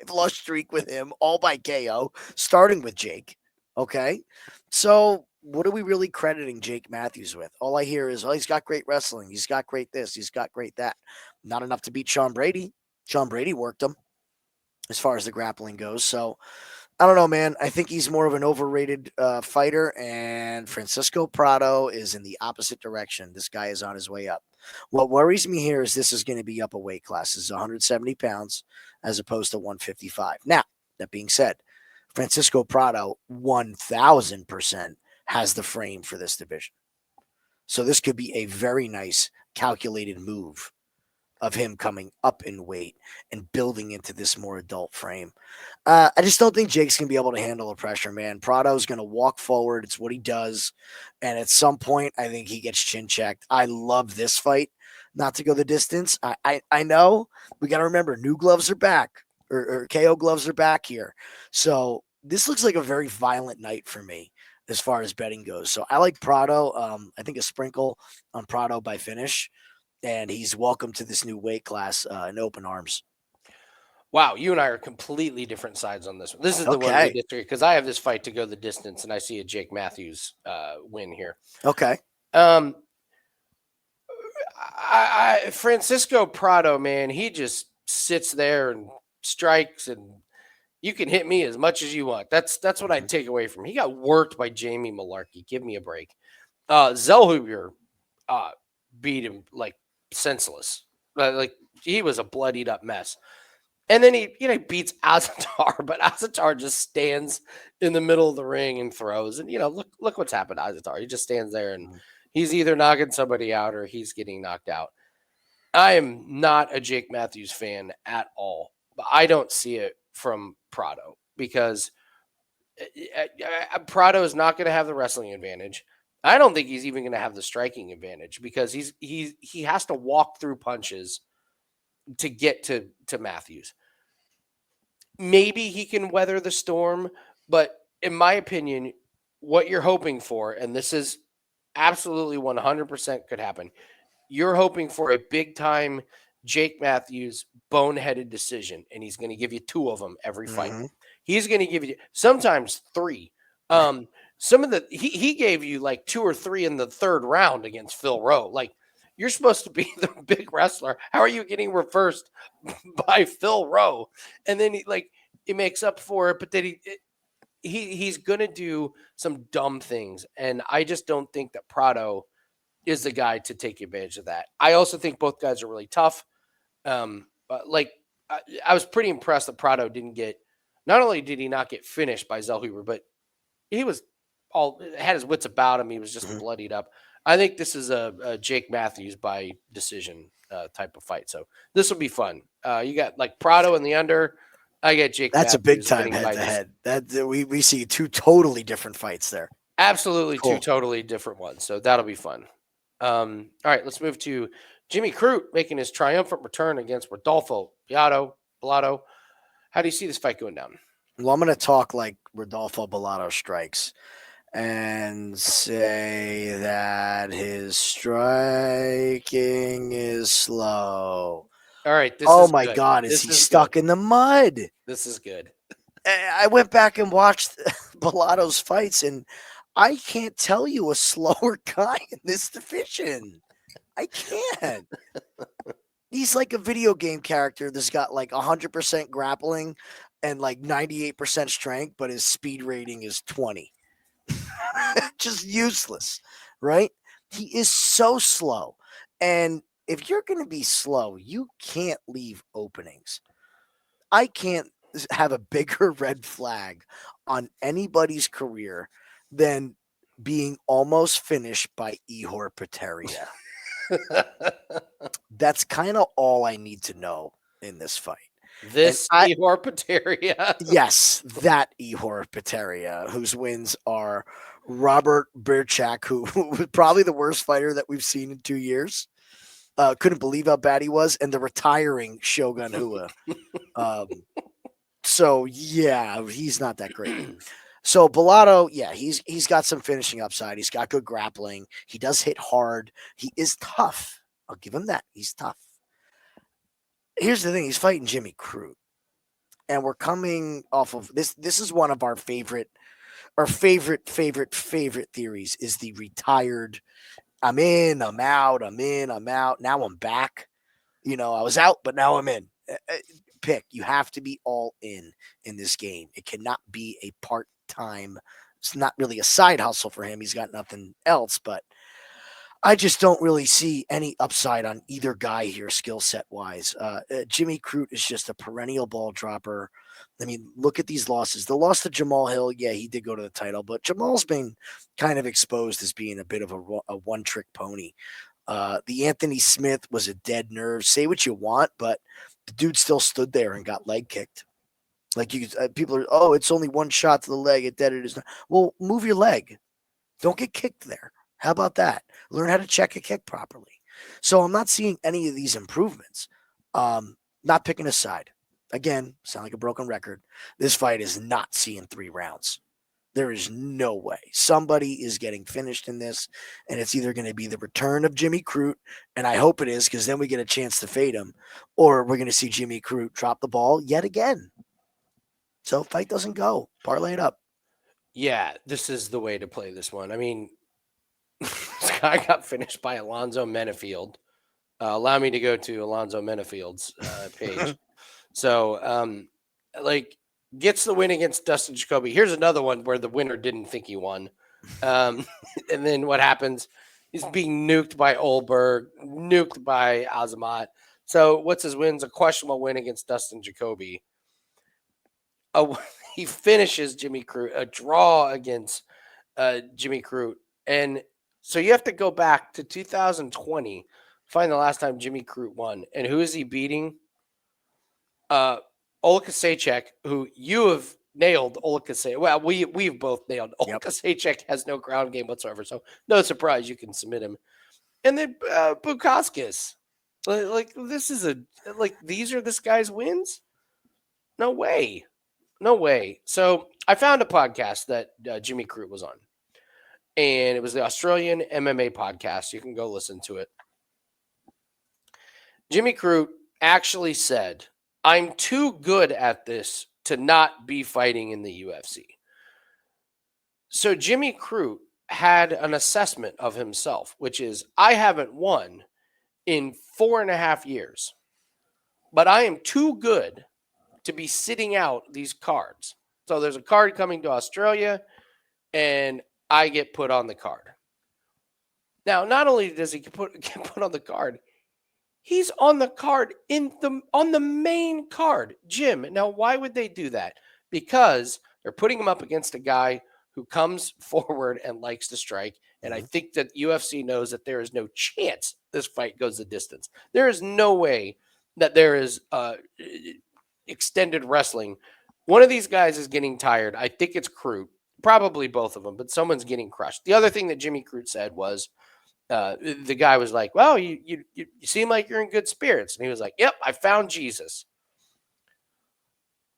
S2: loss streak with him, all by KO, starting with Jake. Okay. So what are we really crediting Jake Matthews with? All I hear is, he's got great wrestling. He's got great this. He's got great that. Not enough to beat Sean Brady. Sean Brady worked him as far as the grappling goes. So I don't know, man. I think he's more of an overrated fighter, and Francisco Prado is in the opposite direction. This guy is on his way up. What worries me here is this is going to be up a weight class. This is 170 pounds as opposed to 155. Now, that being said, Francisco Prado 1,000% has the frame for this division. So this could be a very nice calculated move of him coming up in weight and building into this more adult frame. I just don't think Jake's going to be able to handle the pressure, man. Prado's going to walk forward. It's what he does. And at some point, I think he gets chin checked. I love this fight. Not to go the distance. I know we got to remember new gloves are back or KO gloves are back here. So this looks like a very violent night for me as far as betting goes. So I like Prado. I think a sprinkle on Prado by finish. And he's welcome to this new weight class in open arms.
S1: Wow, you and I are completely different sides on this one. This is the one we disagree because I have this fight to go the distance, and I see a Jake Matthews win here.
S2: Okay.
S1: Francisco Prado, man, he just sits there and strikes, and you can hit me as much as you want. That's what I take away from him. He got worked by Jamie Malarkey. Give me a break. Zellhuber beat him like senseless. Like he was a bloodied up mess. And then he beats Azatar, but Azatar just stands in the middle of the ring and throws. And look what's happened to Azatar. He just stands there and he's either knocking somebody out or he's getting knocked out. I am not a Jake Matthews fan at all, but I don't see it from Prado because Prado is not going to have the wrestling advantage. I don't think he's even going to have the striking advantage because he has to walk through punches to get to Matthews. Maybe he can weather the storm, but in my opinion, what you're hoping for, and this is absolutely 100% could happen, you're hoping for a big time Jake Matthews boneheaded decision, and he's going to give you 2 of them every fight.
S2: Mhm.
S1: He's going to give you sometimes 3. Some of the he gave you like 2 or 3 in the 3rd round against Phil Rowe. Like, you're supposed to be the big wrestler. How are you getting reversed by Phil Rowe? And then he makes up for it, but then he's going to do some dumb things, and I just don't think that Prado is the guy to take advantage of that. I also think both guys are really tough. I was pretty impressed that Prado didn't get. Not only did he not get finished by Zellhuber, but he was had his wits about him. He was just
S2: Mhm.
S1: bloodied up. I think this is a Jake Matthews by decision type of fight. So this will be fun. You got like Prado in the under. I get Jake
S2: That's a big
S1: Matthews
S2: time
S1: winning
S2: head
S1: by
S2: to head. That we see 2 totally different fights there.
S1: absolutely 2
S2: Cool.
S1: totally different ones. So that'll be fun. All right, let's move to Jimmy Crute making his triumphant return against Rodolfo Bellato. How do you see this fight going down?
S2: Well, I'm going to talk like Rodolfo Bellato strikes and say that his striking is slow.
S1: All right, this
S2: Oh
S1: is
S2: my
S1: good.
S2: God, is
S1: This
S2: he
S1: is
S2: stuck
S1: good.
S2: in the mud?
S1: This is good.
S2: I went back and watched Bellato's fights, and I can't tell you a slower guy in this division. I can't. He's like a video game character that's got like 100% grappling and like 98% strength, but his speed rating is 20. Just useless, right? He is so slow. And if you're going to be slow, you can't leave openings. I can't have a bigger red flag on anybody's career than being almost finished by Ihor Pateria. That's kind of all I need to know in this fight. And
S1: This Ihor Pateria.
S2: yes, that Ihor Pateria, whose wins are Robert Birchak, who was probably the worst fighter that we've seen in 2 years. Couldn't believe how bad he was, and the retiring Shogun Hua. So yeah, he's not that great. So Bellato, yeah, he's got some finishing upside. He's got good grappling. He does hit hard. He is tough. I'll give him that. He's tough. Here's the thing: he's fighting Jimmy Crute, and we're coming off of this. This is one of our favorite theories. Is the retired? I'm in. I'm out. I'm in. I'm out. Now I'm back. I was out, but now I'm in. Pick. You have to be all in this game. It cannot be a part-time. It's not really a side hustle for him. He's got nothing else, but I just don't really see any upside on either guy here, skill set wise. Jimmy Crute is just a perennial ball dropper. I mean, look at these losses. The loss to Jamal Hill, yeah, he did go to the title, but Jamal's been kind of exposed as being a bit of a one-trick pony. The Anthony Smith was a dead nerve. Say what you want, but the dude still stood there and got leg kicked. Like people are, oh, it's only one shot to the leg. It is not. Well, move your leg. Don't get kicked there. How about that? Learn how to check a kick properly. So I'm not seeing any of these improvements. Not picking a side. Again, sound like a broken record. This fight is not seeing 3 rounds. There is no way. Somebody is getting finished in this, and it's either going to be the return of Jimmy Crute, and I hope it is because then we get a chance to fade him, or we're going to see Jimmy Crute drop the ball yet again. So fight doesn't go. Parlay it up.
S1: Yeah, this is the way to play this one. I mean, this guy got finished by Alonzo Menafield. Allow me to go to Alonzo Menafield's page. So, gets the win against Dustin Jacoby. Here's another one where the winner didn't think he won. And then what happens? He's being nuked by Olberg, nuked by Azamat. So what's his wins? A questionable win against Dustin Jacoby. He finishes Jimmy Crute, a draw against Jimmy Crute. And so you have to go back to 2020, find the last time Jimmy Crute won. And who is he beating? Oleg Kasachek, who you have nailed. Oleg Kasachek. Well, we've both nailed. Oleg Kasachek has no ground game whatsoever. So no surprise you can submit him. And then Bukauskas. Like this is these are this guy's wins? No way. No way. So I found a podcast that Jimmy Crute was on, and it was the Australian MMA podcast. You can go listen to it. Jimmy Crute actually said, "I'm too good at this to not be fighting in the UFC." So Jimmy Crute had an assessment of himself, which is, I haven't won in 4.5 years, but I am too good to be sitting out these cards. So there's a card coming to Australia, and I get put on the card. Now, not only does he get put on the card, he's on the card on the main card, Jim. Now, why would they do that? Because they're putting him up against a guy who comes forward and likes to strike. And I think that UFC knows that there is no chance this fight goes the distance. There is no way that there is extended wrestling. One of these guys is getting tired. I think it's Crute, probably both of them, but someone's getting crushed. The other thing that Jimmy Crute said was, the guy was like, "Well, you seem like you're in good spirits," and he was like, "Yep, I found Jesus."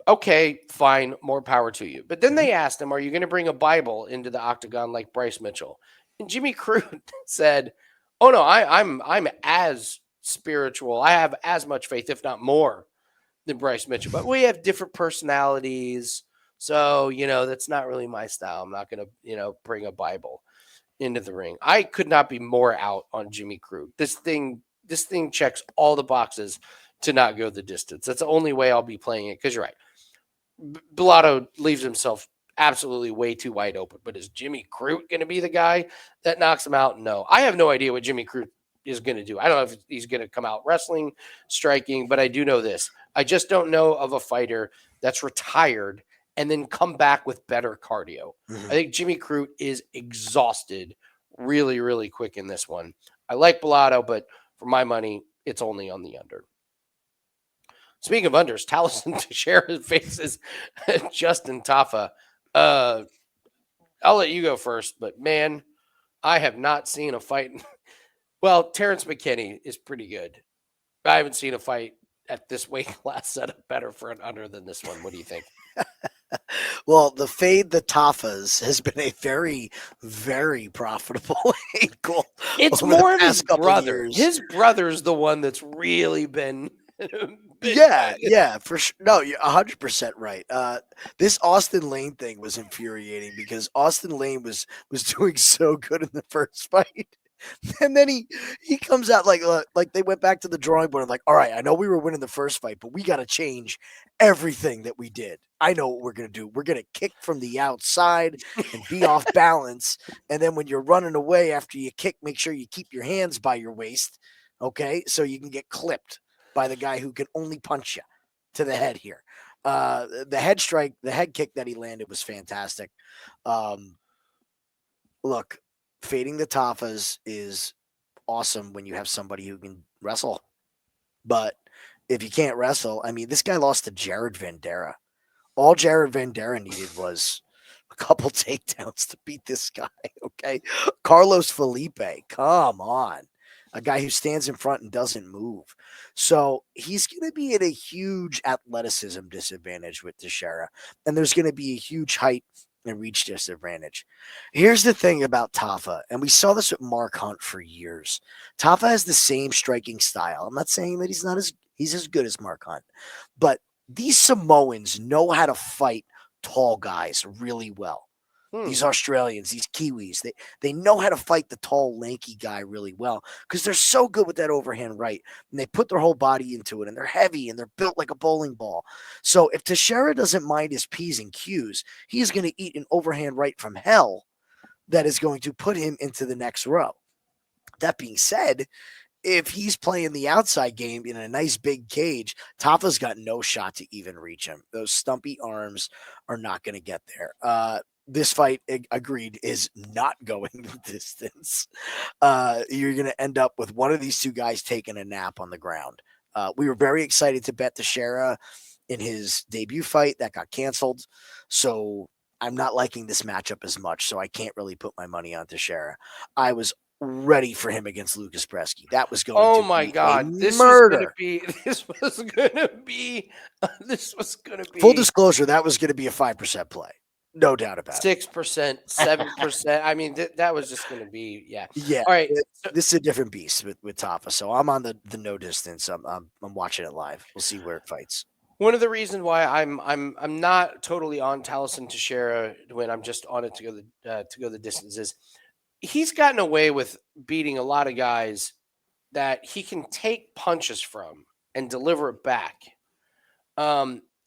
S1: Okay, fine, more power to you. But then they asked him, "Are you going to bring a Bible into the octagon like Bryce Mitchell?" And Jimmy Crute said, "Oh no, I'm as spiritual. I have as much faith, if not more, than Bryce Mitchell. But we have different personalities, so that's not really my style. I'm not going to bring a Bible into the ring." I could not be more out on Jimmy Crute. This thing checks all the boxes to not go the distance. That's the only way I'll be playing it, because you're right. Bellato leaves himself absolutely way too wide open. But is Jimmy Crute going to be the guy that knocks him out? No. I have no idea what Jimmy Crute is going to do. I don't know if he's going to come out wrestling, striking, but I do know this. I just don't know of a fighter that's retired and then come back with better cardio. I think Jimmy Crute is exhausted really, really quick in this one. I like Bellato, but for my money, it's only on the under. Speaking of unders, Taliesin Teixeira faces Justin Tafa. I'll let you go first, but man, I have not seen a fight. Well, Terrence McKinney is pretty good. I haven't seen a fight at this weight class set up better for an under than this one. What do you think?
S2: Well, the fade the Tafas has been a very, very profitable angle.
S1: It's more of his brother. His brother's the one that's really been.
S2: Yeah, for sure. No, you're 100% right. This Austin Lane thing was infuriating because Austin Lane was doing so good in the first fight. And then he comes out like they went back to the drawing board and like, all right, I know we were winning the first fight, but we got to change everything that we did. I know what we're going to do. We're going to kick from the outside and be off balance. And then when you're running away after you kick, make sure you keep your hands by your waist, okay? So you can get clipped by the guy who can only punch you to the head here. The head strike, the head kick that he landed was fantastic. Look, fading the Tafas is awesome when you have somebody who can wrestle. But if you can't wrestle, I mean, this guy lost to Jared Vandera. All Jared Vandera needed was a couple takedowns to beat this guy, okay? Carlos Felipe, come on. A guy who stands in front and doesn't move. So he's going to be at a huge athleticism disadvantage with Teixeira. And there's going to be a huge height and reach disadvantage. Here's the thing about Tafa, and we saw this with Mark Hunt for years. Tafa has the same striking style. I'm not saying that he's as good as Mark Hunt, but these Samoans know how to fight tall guys really well. These Australians, these Kiwis, they know how to fight the tall, lanky guy really well because they're so good with that overhand right. And they put their whole body into it, and they're heavy, and they're built like a bowling ball. So if Teixeira doesn't mind his P's and Q's, he's going to eat an overhand right from hell that is going to put him into the next row. That being said, if he's playing the outside game in a nice big cage, Tafa's got no shot to even reach him. Those stumpy arms are not going to get there. This fight, agreed, is not going the distance. You're going to end up with one of these two guys taking a nap on the ground. We were very excited to bet Teixeira in his debut fight. That got canceled. So I'm not liking this matchup as much, so I can't really put my money on Teixeira. I was ready for him against Lucas Bresky. That was going
S1: Oh
S2: to
S1: my
S2: be a
S1: God, this was going to
S2: murder.
S1: be. This was going to be. This was going to
S2: Full
S1: be
S2: disclosure, that was going to be a 5% play. No doubt about it.
S1: 6%, 7%. I mean, that was just going to be. Yeah.
S2: Yeah,
S1: All right. So
S2: this is a different beast with Tafa. So I'm on the no distance. I'm watching it live. We'll see where it fights.
S1: one of the reasons why I'm not totally on Taliesin Teixeira when I'm just on it to go the distance is he's gotten away with beating a lot of guys that he can take punches from and deliver it back.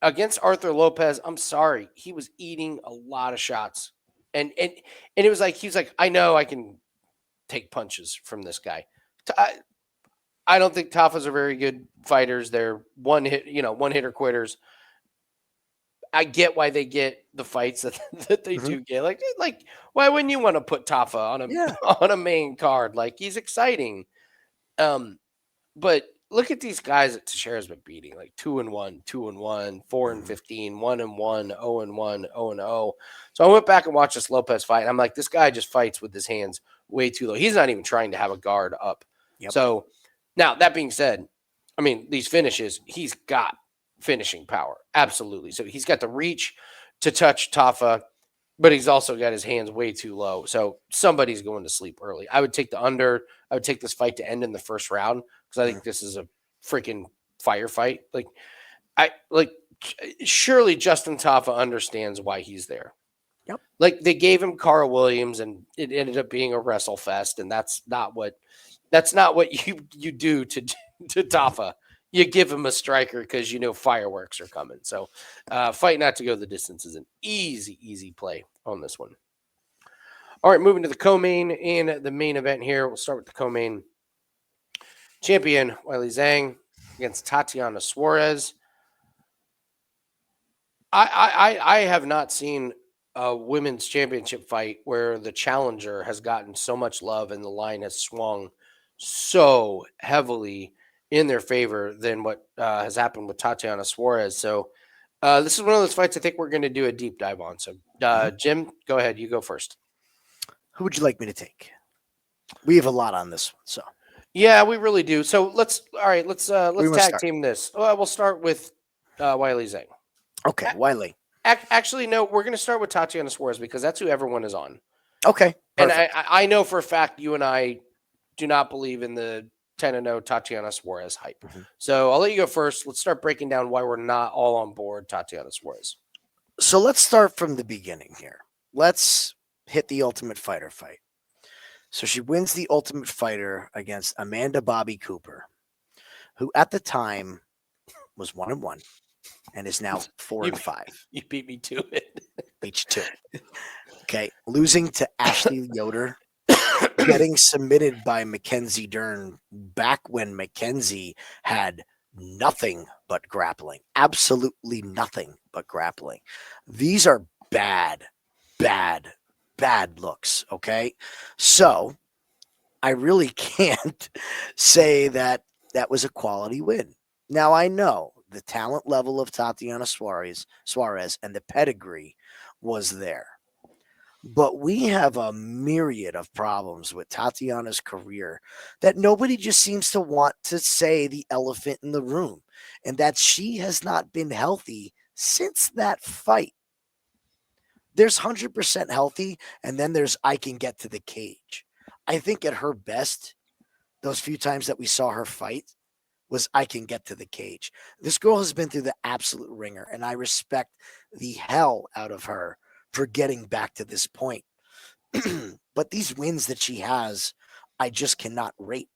S1: Against Arthur Lopez, I'm sorry, he was eating a lot of shots, and it was like he was like, I know I can take punches from this guy. I don't think Tafas are very good fighters. They're one hitter quitters. I get why they get the fights that they
S2: Mhm.
S1: do get. Like why wouldn't you want to put Tafa on a
S2: Yeah.
S1: on a main card? Like he's exciting. Um, but look at these guys that Teixeira's been beating, like 2-1, 2-1, 4-15, 1-1, 0-1, 0-0. So I went back and watched this Lopez fight, and I'm like, this guy just fights with his hands way too low. He's not even trying to have a guard up.
S2: Yep.
S1: So now that being said, I mean, these finishes, he's got finishing power. Absolutely. So he's got the reach to touch Tafa, but he's also got his hands way too low. So somebody's going to sleep early. I would take the under. I would take this fight to end in the first round because I think this is a freaking firefight. Surely Justin Tafa understands why he's there.
S2: Yep.
S1: Like they gave him Carl Williams and it ended up being a wrestle fest, and that's not what you do to Tafa. You give him a striker because you know fireworks are coming. So fight not to go the distance is an easy play on this one. All right, moving to the co-main and the main event here. We'll start with the co-main. Champion Weili Zhang against Tatiana Suarez. I have not seen a women's championship fight where the challenger has gotten so much love and the line has swung so heavily in their favor than what has happened with Tatiana Suarez. So this is one of those fights I think we're going to do a deep dive on. So Jim, go ahead. You go first.
S2: Who would you like me to take? We have a lot on this one, so
S1: Yeah, we really do. So let's
S2: wanna
S1: tag
S2: start?
S1: team this. We'll start with Weili Zhang.
S2: Okay, Weili.
S1: Actually, no, we're going to start with Tatiana Suarez because that's who everyone is on.
S2: Okay,
S1: And
S2: perfect.
S1: I know for a fact you and I do not believe in the 10-0 Tatiana Suarez hype.
S2: Mhm.
S1: So I'll let you go first. Let's start breaking down why we're not all on board Tatiana Suarez.
S2: So let's start from the beginning here. Let's hit the Ultimate Fighter fight. So she wins the Ultimate Fighter against Amanda Bobby Cooper, who at the time was 1-1 and is now 4-5.
S1: You beat me to it.
S2: Beat you to it. Okay, losing to Ashley Yoder, getting submitted by Mackenzie Dern back when Mackenzie had nothing but grappling. Absolutely nothing but grappling. These are bad looks, okay? So I really can't say that that was a quality win. Now I know the talent level of Tatiana Suarez and the pedigree was there. But we have a myriad of problems with Tatiana's career that nobody just seems to want to say the elephant in the room, and that she has not been healthy since that fight. There's 100% healthy, and then there's I can get to the cage. I think at her best, those few times that we saw her fight was I can get to the cage. This girl has been through the absolute ringer, and I respect the hell out of her for getting back to this point. But these wins that she has, I just cannot rate.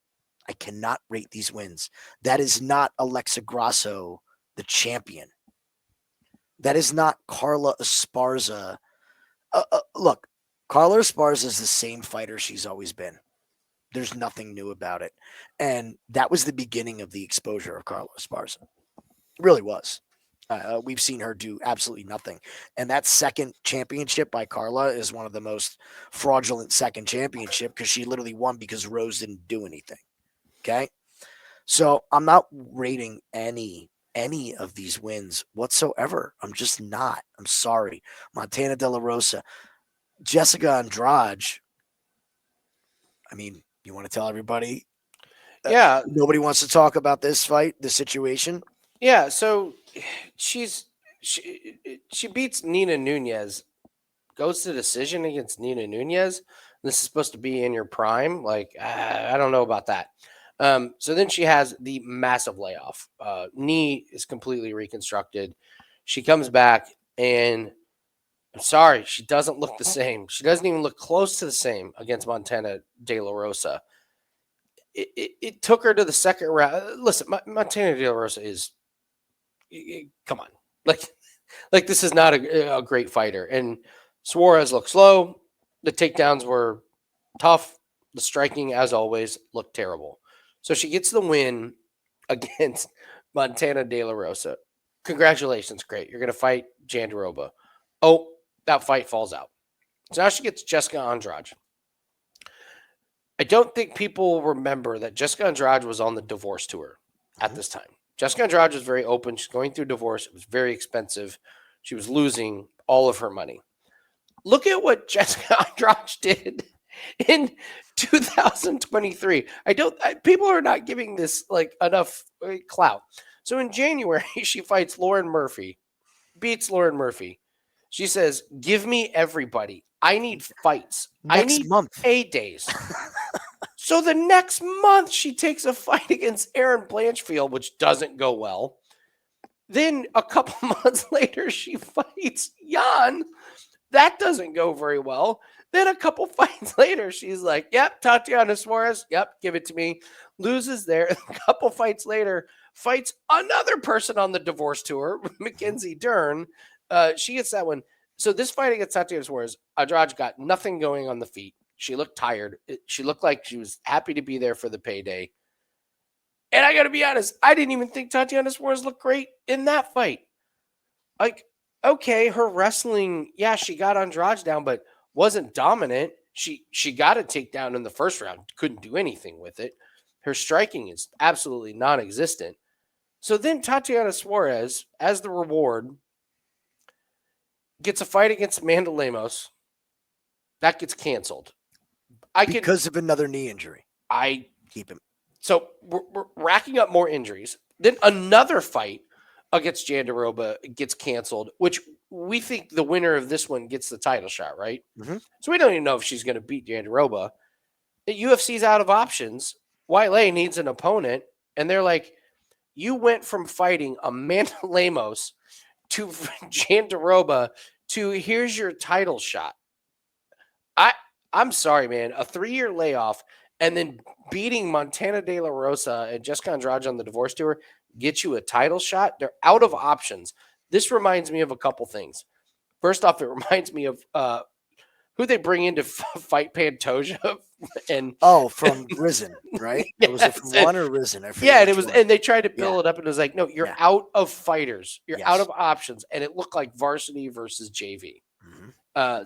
S2: I cannot rate these wins. That is not Alexa Grasso, the champion. That is not Carla Esparza. Look, Carla Esparza is the same fighter she's always been. There's nothing new about it. And that was the beginning of the exposure of Carla Esparza. It really was. We've seen her do absolutely nothing. And that second championship by Carla is one of the most fraudulent second championship because she literally won because Rose didn't do anything. Okay. So I'm not rating any of these wins whatsoever. I'm just not. I'm sorry. Montana De La Rosa, Jessica Andrade. I mean, you want to tell everybody?
S1: Yeah,
S2: Nobody wants to talk about this fight, this situation.
S1: yeah. So she she beats Nina Nunez, goes to decision against Nina Nunez. This is supposed to be in your prime. Like, I don't know about that. So then she has the massive layoff. Knee is completely reconstructed. She comes back, and I'm sorry, she doesn't look the same. She doesn't even look close to the same against Montana De La Rosa. It took her to the second round. Listen, Montana De La Rosa is, come on. Like this is not a great fighter. And Suarez looked slow. The takedowns were tough. The striking, as always, looked terrible. So she gets the win against Montana De La Rosa. Congratulations, great. You're going to fight Jandiroba. Oh, that fight falls out. So now she gets Jessica Andrade. I don't think people remember that Jessica Andrade was on the divorce tour at this time. Jessica Andrade was very open. She's going through divorce. It was very expensive. She was losing all of her money. Look at what Jessica Andrade did in 2023. People are not giving this like enough clout. So in January, she fights Lauren Murphy, beats Lauren Murphy. She says, "Give me everybody. I need fights. I
S2: Next
S1: need
S2: month.
S1: paydays." So the next month, she takes a fight against Aaron Blanchfield, which doesn't go well. Then a couple months later, she fights Hyun. That doesn't go very well. Then a couple fights later, she's like, "Yep, Tatiana Suarez. Yep, give it to me." Loses there. A couple fights later, fights another person on the divorce tour, Mackenzie Dern. She gets that one. So this fight against Tatiana Suarez, Andrade got nothing going on the feet. She looked tired. She looked like she was happy to be there for the payday. And I got to be honest, I didn't even think Tatiana Suarez looked great in that fight. Like, okay, her wrestling, yeah, she got Andrade down, but wasn't dominant. She got a takedown in the first round, couldn't do anything with it. Her striking is absolutely non-existent. So then Tatiana Suarez, as the reward, gets a fight against Amanda Lemos. That gets canceled.
S2: Because of another knee injury.
S1: I
S2: Keep him.
S1: So we're racking up more injuries. Then another fight against Jandiroba gets canceled, which we think the winner of this one gets the title shot, right?
S2: Mm-hmm.
S1: So we don't even know if she's going to beat Jandiroba. The UFC's out of options. Weili needs an opponent, and they're like, you went from fighting Amanda Lemos to Jandiroba to here's your title shot. I'm sorry, man. A 3-year layoff and then beating Montana De La Rosa and Jessica Andrade on the divorce tour get you a title shot. They're out of options. This reminds me of a couple things. First off, it reminds me of who they bring in to fight Pantoja. And
S2: from Risen, right?
S1: Yes,
S2: Was it from One or Risen? I forget.
S1: Yeah, and it was, and they tried to build
S2: Yeah.
S1: it up, and it was like, no, you're
S2: Yeah.
S1: out of fighters. You're
S2: Yes.
S1: out of options, and it looked like varsity versus JV.
S2: Mm-hmm.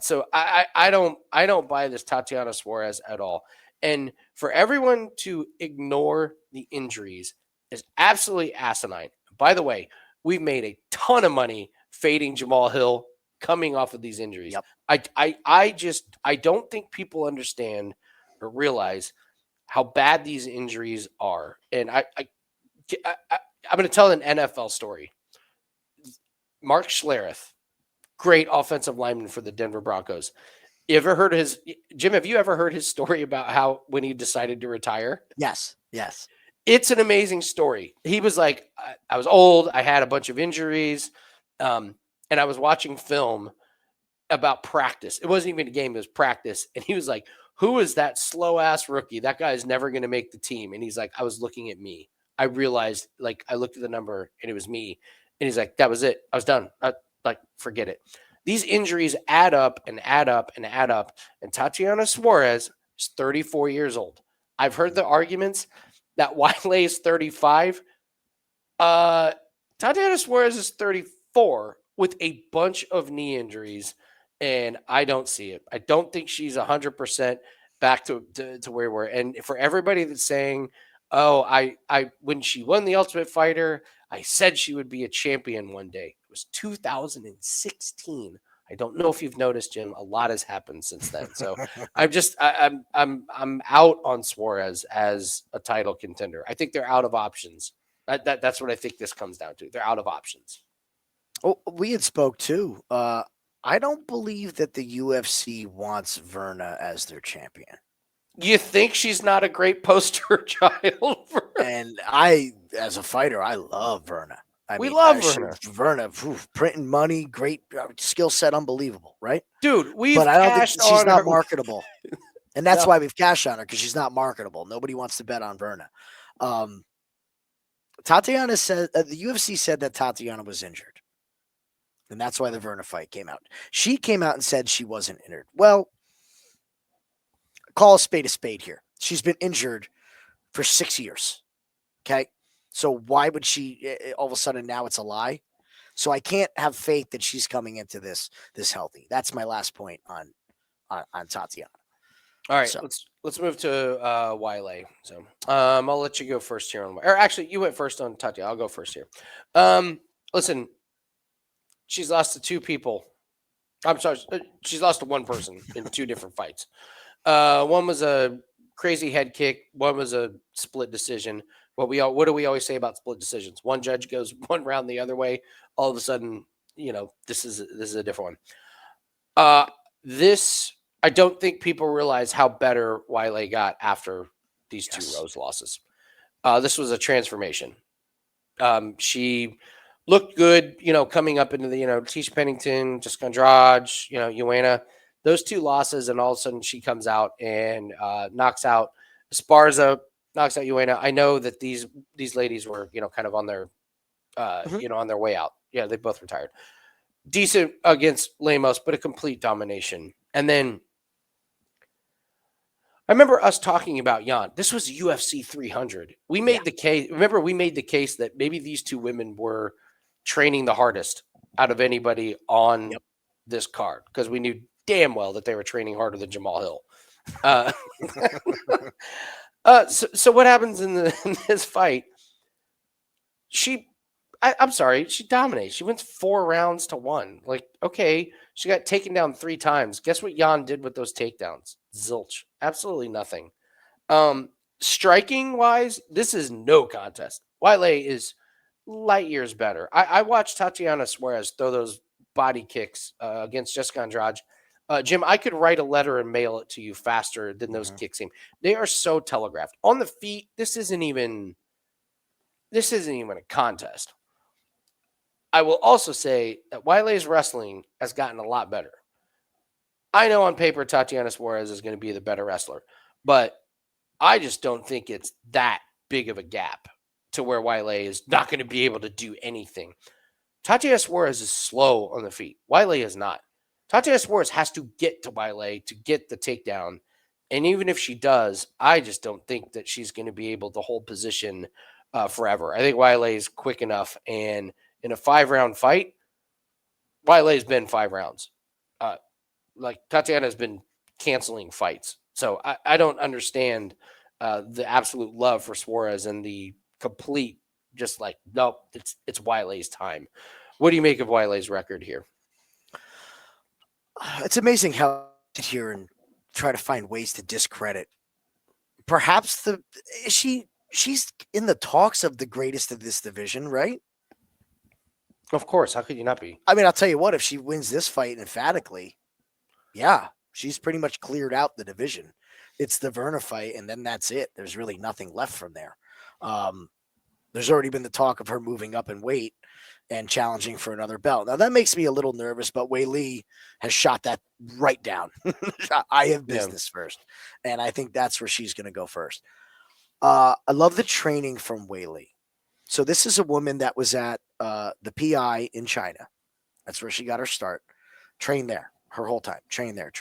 S1: So I don't buy this Tatiana Suarez at all. And for everyone to ignore the injuries is absolutely asinine. By the way, we've made a ton of money fading Jamal Hill coming off of these injuries.
S2: Yep.
S1: I don't think people understand or realize how bad these injuries are. And I'm going to tell an NFL story. Mark Schlereth, great offensive lineman for the Denver Broncos. You ever heard his Jim? Have you ever heard his story about how when he decided to retire?
S2: Yes.
S1: It's an amazing story. He was like, I was old. I had a bunch of injuries. And I was watching film about practice. It wasn't even a game. It was practice. And he was like, who is that slow ass rookie? That guy is never going to make the team. And he's like, I was looking at me. I realized, like, I looked at the number and it was me. And he's like, that was it. I was done. Forget it. These injuries add up and add up and add up. And Tatiana Suarez is 34 years old. I've heard the arguments that Weili is 35. Tatiana Suarez is 34 with a bunch of knee injuries, and I don't see it. I don't think she's 100% back to where we're. And for everybody that's saying, "Oh, I when she won the Ultimate Fighter, I said she would be a champion one day." It was 2016. I don't know if you've noticed, Jim. A lot has happened since then. So I'm out on Suarez as a title contender. I think they're out of options. That's what I think this comes down to. They're out of options.
S2: Oh, we had spoke too. I don't believe that the UFC wants Verna as their champion.
S1: You think she's not a great poster child for
S2: And I, as a fighter, I love Verna.
S1: We love
S2: Verna, printing money, great skill set, unbelievable, right?
S1: Dude, we've
S2: But I don't think
S1: cashed
S2: she's
S1: on
S2: not
S1: her.
S2: marketable. And that's
S1: No.
S2: why we've cashed on her, because she's not marketable. Nobody wants to bet on Verna. Tatiana said the UFC said that Tatiana was injured. And that's why the Verna fight came out. She came out and said she wasn't injured. Well, call a spade here. She's been injured for 6 years. Okay. So why would she all of a sudden now it's a lie? So I can't have faith that she's coming into this healthy. That's my last point on Tatiana.
S1: All right, so let's move to Weili. So I'll let you go first here on, or actually you went first on Tatiana. I'll go first here. Listen, she's lost to two people. I'm sorry, she's lost to one person in two different fights. One was a crazy head kick. One was a split decision. What do we always say about split decisions? One judge goes one round the other way. All of a sudden, this is a different one. This I don't think people realize how better Weili got after these two Rose losses. This was a transformation. She looked good, coming up into the, Tisha Pennington, Jessica Andrade, Joanna. Those two losses, and all of a sudden she comes out and knocks out Esparza, knocks out Joanna. I know that these ladies were, kind of on their, on their way out. Yeah, they both retired. Decent against Lemos, but a complete domination. And then I remember us talking about Jan. This was UFC 300. We made the case. Remember, we made the case that maybe these two women were training the hardest out of anybody on this card, because we knew damn well that they were training harder than Jamal Hill. So what happens in this fight? I'm sorry, she dominates. She wins 4 rounds to 1. Like, okay, she got taken down 3 times. Guess what Jan did with those takedowns? Zilch. Absolutely nothing. Striking wise, this is no contest. Weili is light years better. I watched Tatiana Suarez throw those body kicks against Jessica Andrade. Jim, I could write a letter and mail it to you faster than those kicks seem. They are so telegraphed. On the feet, this isn't even a contest. I will also say that Weili's wrestling has gotten a lot better. I know on paper Tatiana Suarez is going to be the better wrestler, but I just don't think it's that big of a gap to where Weili is not going to be able to do anything. Tatiana Suarez is slow on the feet. Weili is not. Tatiana Suarez has to get to Weili to get the takedown. And even if she does, I just don't think that she's going to be able to hold position forever. I think Weili is quick enough, and in a 5-round fight, Weili's been 5 rounds. Like Tatiana has been canceling fights. So I don't understand the absolute love for Suarez and the complete just like, nope, it's Weili's time. What do you make of Weili's record here?
S2: It's amazing how I sit here and try to find ways to discredit. Perhaps she's in the talks of the greatest of this division, right?
S1: Of course. How could you not be?
S2: I mean, I'll tell you what, if she wins this fight emphatically, yeah, she's pretty much cleared out the division. It's the Verna fight, and then that's it. There's really nothing left from there. There's already been the talk of her moving up in weight and challenging for another belt. Now, that makes me a little nervous, but Weili has shot that right down. I have business first, and I think that's where she's going to go first. I love the training from Weili. So this is a woman that was at the PI in China. That's where she got her start. Trained there her whole time. Trained there.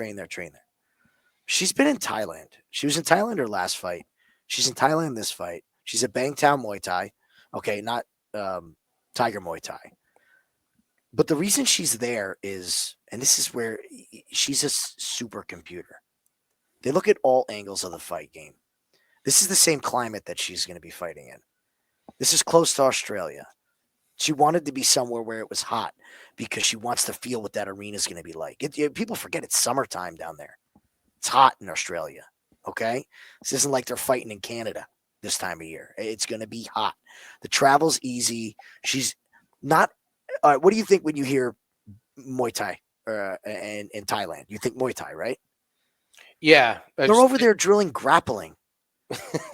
S2: She's been in Thailand. She was in Thailand her last fight. She's in Thailand this fight. She's at Bangtown Muay Thai. Okay, not Tiger Muay Thai. But the reason she's there is, and this is where she's a supercomputer. They look at all angles of the fight game. This is the same climate that she's going to be fighting in. This is close to Australia. She wanted to be somewhere where it was hot because she wants to feel what that arena is going to be like. People forget it's summertime down there. It's hot in Australia. Okay. This isn't like they're fighting in Canada this time of year. It's going to be hot. The travel's easy. She's not. What do you think when you hear Muay Thai in Thailand? You think Muay Thai, right?
S1: Yeah.
S2: They're over there drilling grappling.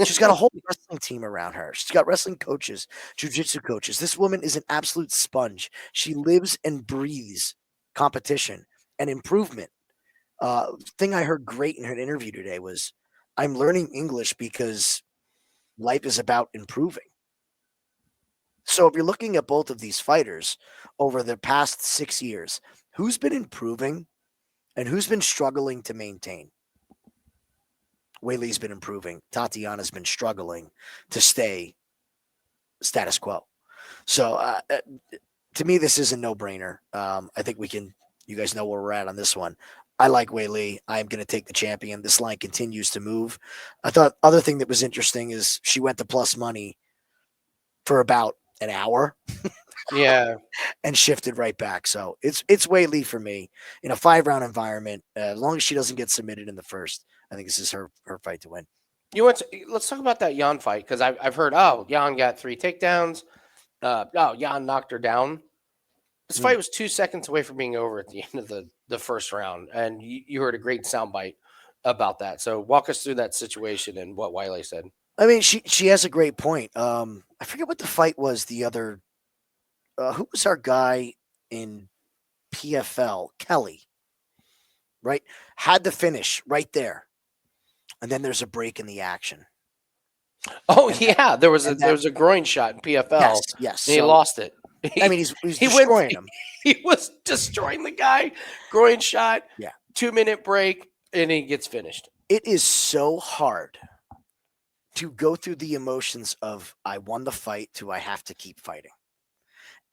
S2: She's got a whole wrestling team around her. She's got wrestling coaches, jiu-jitsu coaches. This woman is an absolute sponge. She lives and breathes competition and improvement. Thing I heard great in her interview today was, I'm learning English because life is about improving. So if you're looking at both of these fighters over the past 6 years, who's been improving and who's been struggling to maintain? Weili's been improving. Tatiana's been struggling to stay status quo. So to me, this is a no-brainer. I think you guys know where we're at on this one. I like Weili. I'm going to take the champion. This line continues to move. I thought other thing that was interesting is she went to plus money for about an hour.
S1: Yeah.
S2: And shifted right back. So it's Weili for me in a 5-round environment. As long as she doesn't get submitted in the first, I think this is her fight to win.
S1: Let's talk about that Jan fight, because I've heard, Jan got 3 takedowns. Jan knocked her down. This fight was 2 seconds away from being over at the end of the first round, and you heard a great soundbite about that. So walk us through that situation and what Weili said.
S2: I mean, she has a great point. I forget what the fight was. The other, who was our guy in PFL? Kelly, right? Had the finish right there, and then there's a break in the action.
S1: Oh, yeah, there was a groin shot in PFL.
S2: Yes.
S1: And he lost it.
S2: I mean, he's destroying him.
S1: He was destroying the guy. Groin shot.
S2: Yeah.
S1: 2-minute break, and he gets finished.
S2: It is so hard to go through the emotions of I won the fight to I have to keep fighting.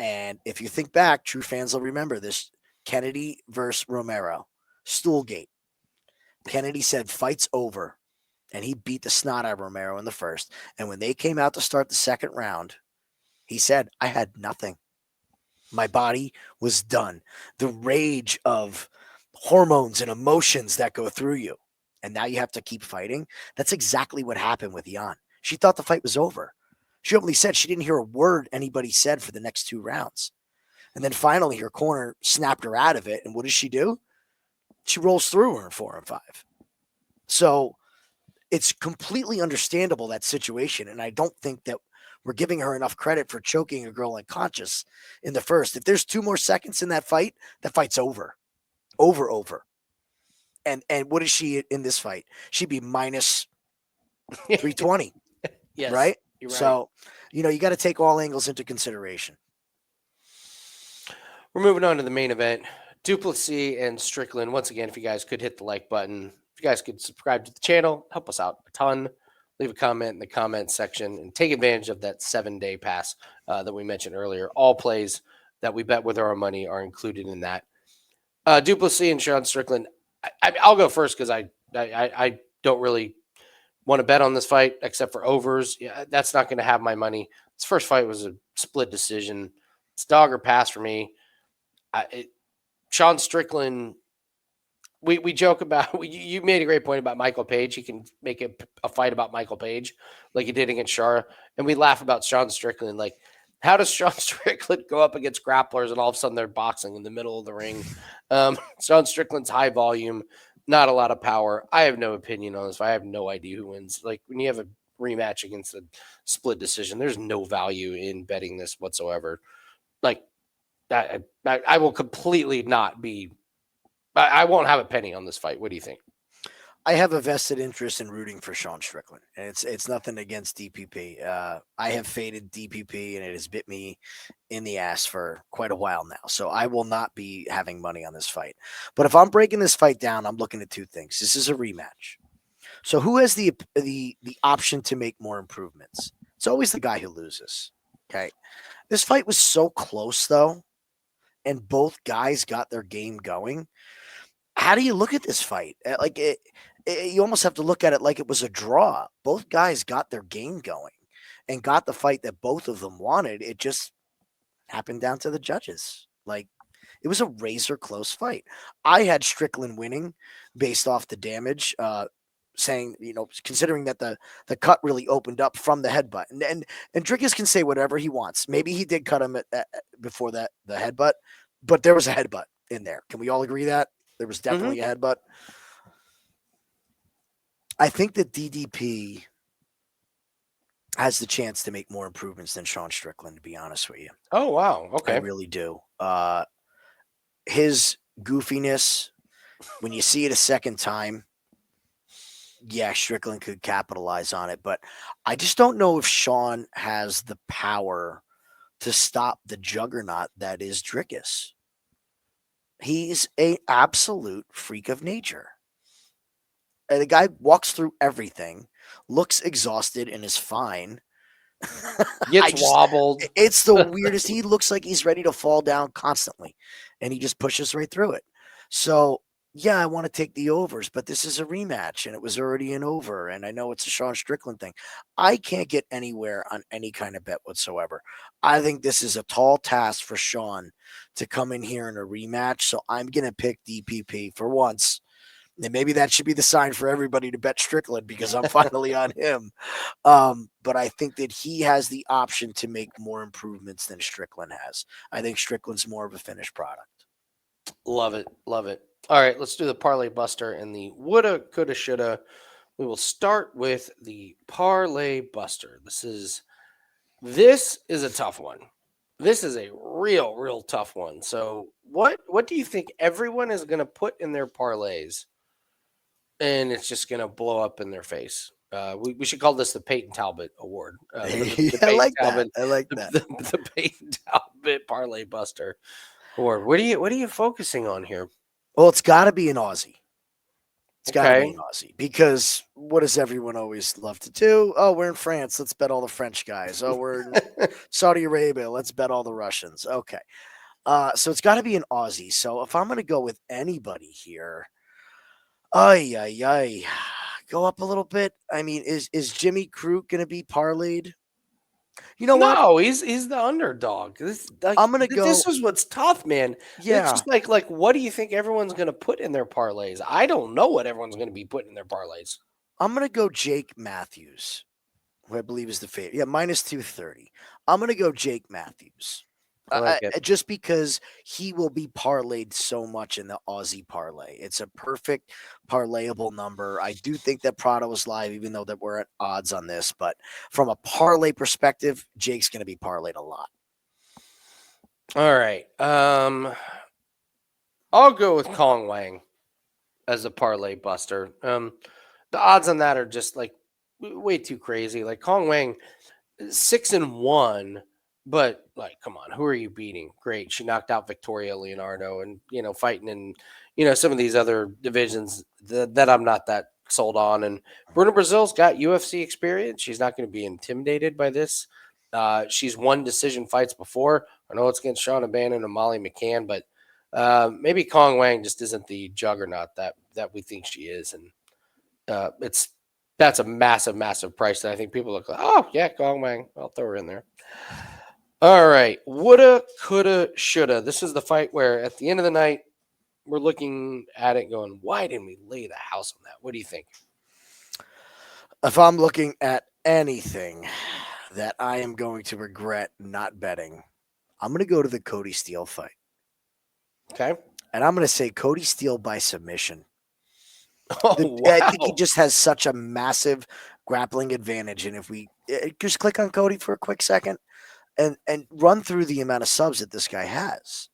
S2: And if you think back, true fans will remember this: Kennedy versus Romero, Stoolgate. Kennedy said fight's over, and he beat the snot out of Romero in the first. And when they came out to start the second round, he said, I had nothing. My body was done. The rage of hormones and emotions that go through you. And now you have to keep fighting. That's exactly what happened with Jan. She thought the fight was over. She openly said she didn't hear a word anybody said for the next 2 rounds. And then finally her corner snapped her out of it. And what does she do? She rolls through her in 4 and 5. So it's completely understandable, that situation. And I don't think that we're giving her enough credit for choking a girl unconscious in the first. If there's 2 more seconds in that fight's over. Over. And what is she in this fight? She'd be minus 320.
S1: Yes,
S2: right?
S1: You're right.
S2: So, you got to take all angles into consideration.
S1: We're moving on to the main event. Du Plessis and Strickland. Once again, if you guys could hit the like button, if you guys could subscribe to the channel, help us out a ton. Leave a comment in the comment section and take advantage of that 7-day pass that we mentioned earlier. All plays that we bet with our money are included in that. Du Plessis and Sean Strickland. I'll go first because I don't really want to bet on this fight except for overs. Yeah, that's not going to have my money. This first fight was a split decision. It's dog or pass for me. Sean Strickland, we joke about, you made a great point about Michael Page. He can make a fight about Michael Page like he did against Shara. And we laugh about Sean Strickland. Like, how does Sean Strickland go up against grapplers and all of a sudden they're boxing in the middle of the ring? Sean Strickland's high volume, not a lot of power. I have no opinion on this. I have no idea who wins. Like, when you have a rematch against a split decision, there's no value in betting this whatsoever. Like, I will completely not be. I won't have a penny on this fight. What do you think?
S2: I have a vested interest in rooting for Sean Strickland, and it's nothing against DPP. I have faded DPP, and it has bit me in the ass for quite a while now. So I will not be having money on this fight. But if I'm breaking this fight down, I'm looking at 2 things. This is a rematch. So who has the option to make more improvements? It's always the guy who loses. Okay. This fight was so close, though, and both guys got their game going. How do you look at this fight? Like, you almost have to look at it like it was a draw. Both guys got their game going and got the fight that both of them wanted. It just happened down to the judges. Like, it was a razor close fight. I had Strickland winning based off the damage, saying, considering that the cut really opened up from the headbutt. And Dricus can say whatever he wants. Maybe he did cut him before the headbutt, but there was a headbutt in there. Can we all agree that? There was definitely a headbutt. I think that DDP has the chance to make more improvements than Sean Strickland, to be honest with you.
S1: Oh, wow. Okay.
S2: I really do. His goofiness, when you see it a second time, yeah, Strickland could capitalize on it, but I just don't know if Sean has the power to stop the juggernaut that is Dricus. He's an absolute freak of nature. And the guy walks through everything, looks exhausted, and is fine.
S1: Gets wobbled.
S2: It's the weirdest. He looks like he's ready to fall down constantly, and he just pushes right through it. So, yeah, I want to take the overs, but this is a rematch, and it was already an over, and I know it's a Sean Strickland thing. I can't get anywhere on any kind of bet whatsoever. I think this is a tall task for Sean to come in here in a rematch, so I'm going to pick DPP for once. And maybe that should be the sign for everybody to bet Strickland because I'm finally on him. But I think that he has the option to make more improvements than Strickland has. I think Strickland's more of a finished product.
S1: Love it. Love it. All right, let's do the parlay buster and the woulda, coulda, shoulda. We will start with the parlay buster. This is a tough one. This is a real tough one. So what do you think everyone is going to put in their parlays? And it's just going to blow up in their face. We should call this the Peyton Talbot Award.
S2: I like that. I like that.
S1: The Peyton Talbot Parlay Buster Award. What are you focusing on here?
S2: Well, it's got to be an Aussie. It's got to be an Aussie because what does everyone always love to do? Oh, we're in France. Let's bet all the French guys. Oh, we're in Saudi Arabia. Let's bet all the Russians. Okay. So it's got to be an Aussie. So if I'm going to go with anybody here, go up a little bit. I mean, is Jimmy Crute going to be parlayed? You know what?
S1: No, he's the underdog.
S2: I'm gonna go.
S1: This is what's tough, man.
S2: Yeah.
S1: It's just like what do you think everyone's gonna put in their parlays? I don't know what everyone's gonna be putting in their parlays.
S2: I'm gonna go Jake Matthews, who I believe is the favorite. Yeah, minus 230. I'm gonna go Jake Matthews.
S1: I like it.
S2: Just because he will be parlayed so much in the Aussie parlay. It's a perfect parlayable number. I do think that Prado was live, even though that we're at odds on this. But from a parlay perspective, Jake's going to be parlayed a lot.
S1: All right. I'll go with Cong Wang as a parlay buster. The odds on that are just like way too crazy. Like Cong Wang, 6-1. But like, come on, who are you beating? Great, she knocked out Victoria Leonardo, and fighting in some of these other divisions that I'm not that sold on. And Bruna Brazil's got UFC experience. She's not going to be intimidated by this. She's won decision fights before. I know it's against Shauna Bannon and Molly McCann, but maybe Cong Wang just isn't the juggernaut that we think she is, and that's a massive price that I think people look like. Oh yeah, Cong Wang, I'll throw her in there. All right. Woulda, coulda, shoulda. This is the fight where at the end of the night, we're looking at it going, why didn't we lay the house on that? What do you think?
S2: If I'm looking at anything that I am going to regret not betting, I'm going to go to the Cody Steele fight.
S1: Okay.
S2: And I'm going to say Cody Steele by submission.
S1: Oh, wow.
S2: I think he just has such a massive grappling advantage. And if we just click on Cody for a quick second, and run through the amount of subs that this guy has.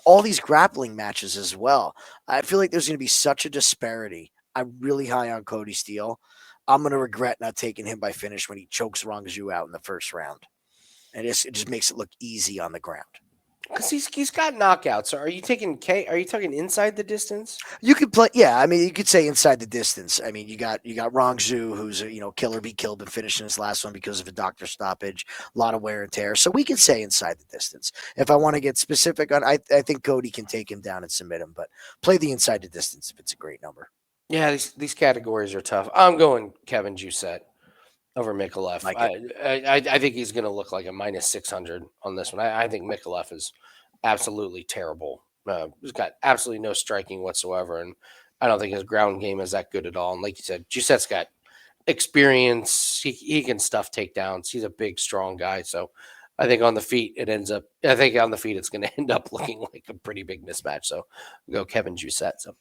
S2: All these grappling matches as well. I feel like there's going to be such a disparity. I'm really high on Cody Steele. I'm going to regret not taking him by finish when he chokes Rongzhu out in the first round. And it just makes it look easy on the ground.
S1: Because he's got knockouts. So are you taking Are you talking inside the distance?
S2: You could play, yeah. I mean, you could say inside the distance. I mean, you got Rongzhu, who's a killer be killed and finishing his last one because of a doctor stoppage, a lot of wear and tear. So we could say inside the distance. If I want to get specific on, I think Cody can take him down and submit him, but play the inside the distance if it's a great number.
S1: Yeah, these categories are tough. I'm going Kevin Jousset. over Micallef.
S2: Like
S1: I think he's going to look like a minus 600 on this one. I think Micallef is absolutely terrible. He's got absolutely no striking whatsoever, and I don't think his ground game is that good at all. And like you said, Jousset's got experience. He can stuff takedowns. He's a big, strong guy. So I think on the feet, it's going to end up looking like a pretty big mismatch. So we'll go Kevin Jousset. So,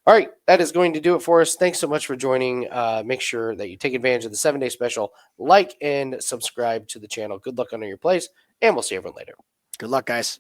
S1: all right, that is going to do it for us. Thanks so much for joining. Make sure that you take advantage of the 7-day special, like and subscribe to the channel. Good luck on your plays, and we'll see everyone later.
S2: good luck, guys.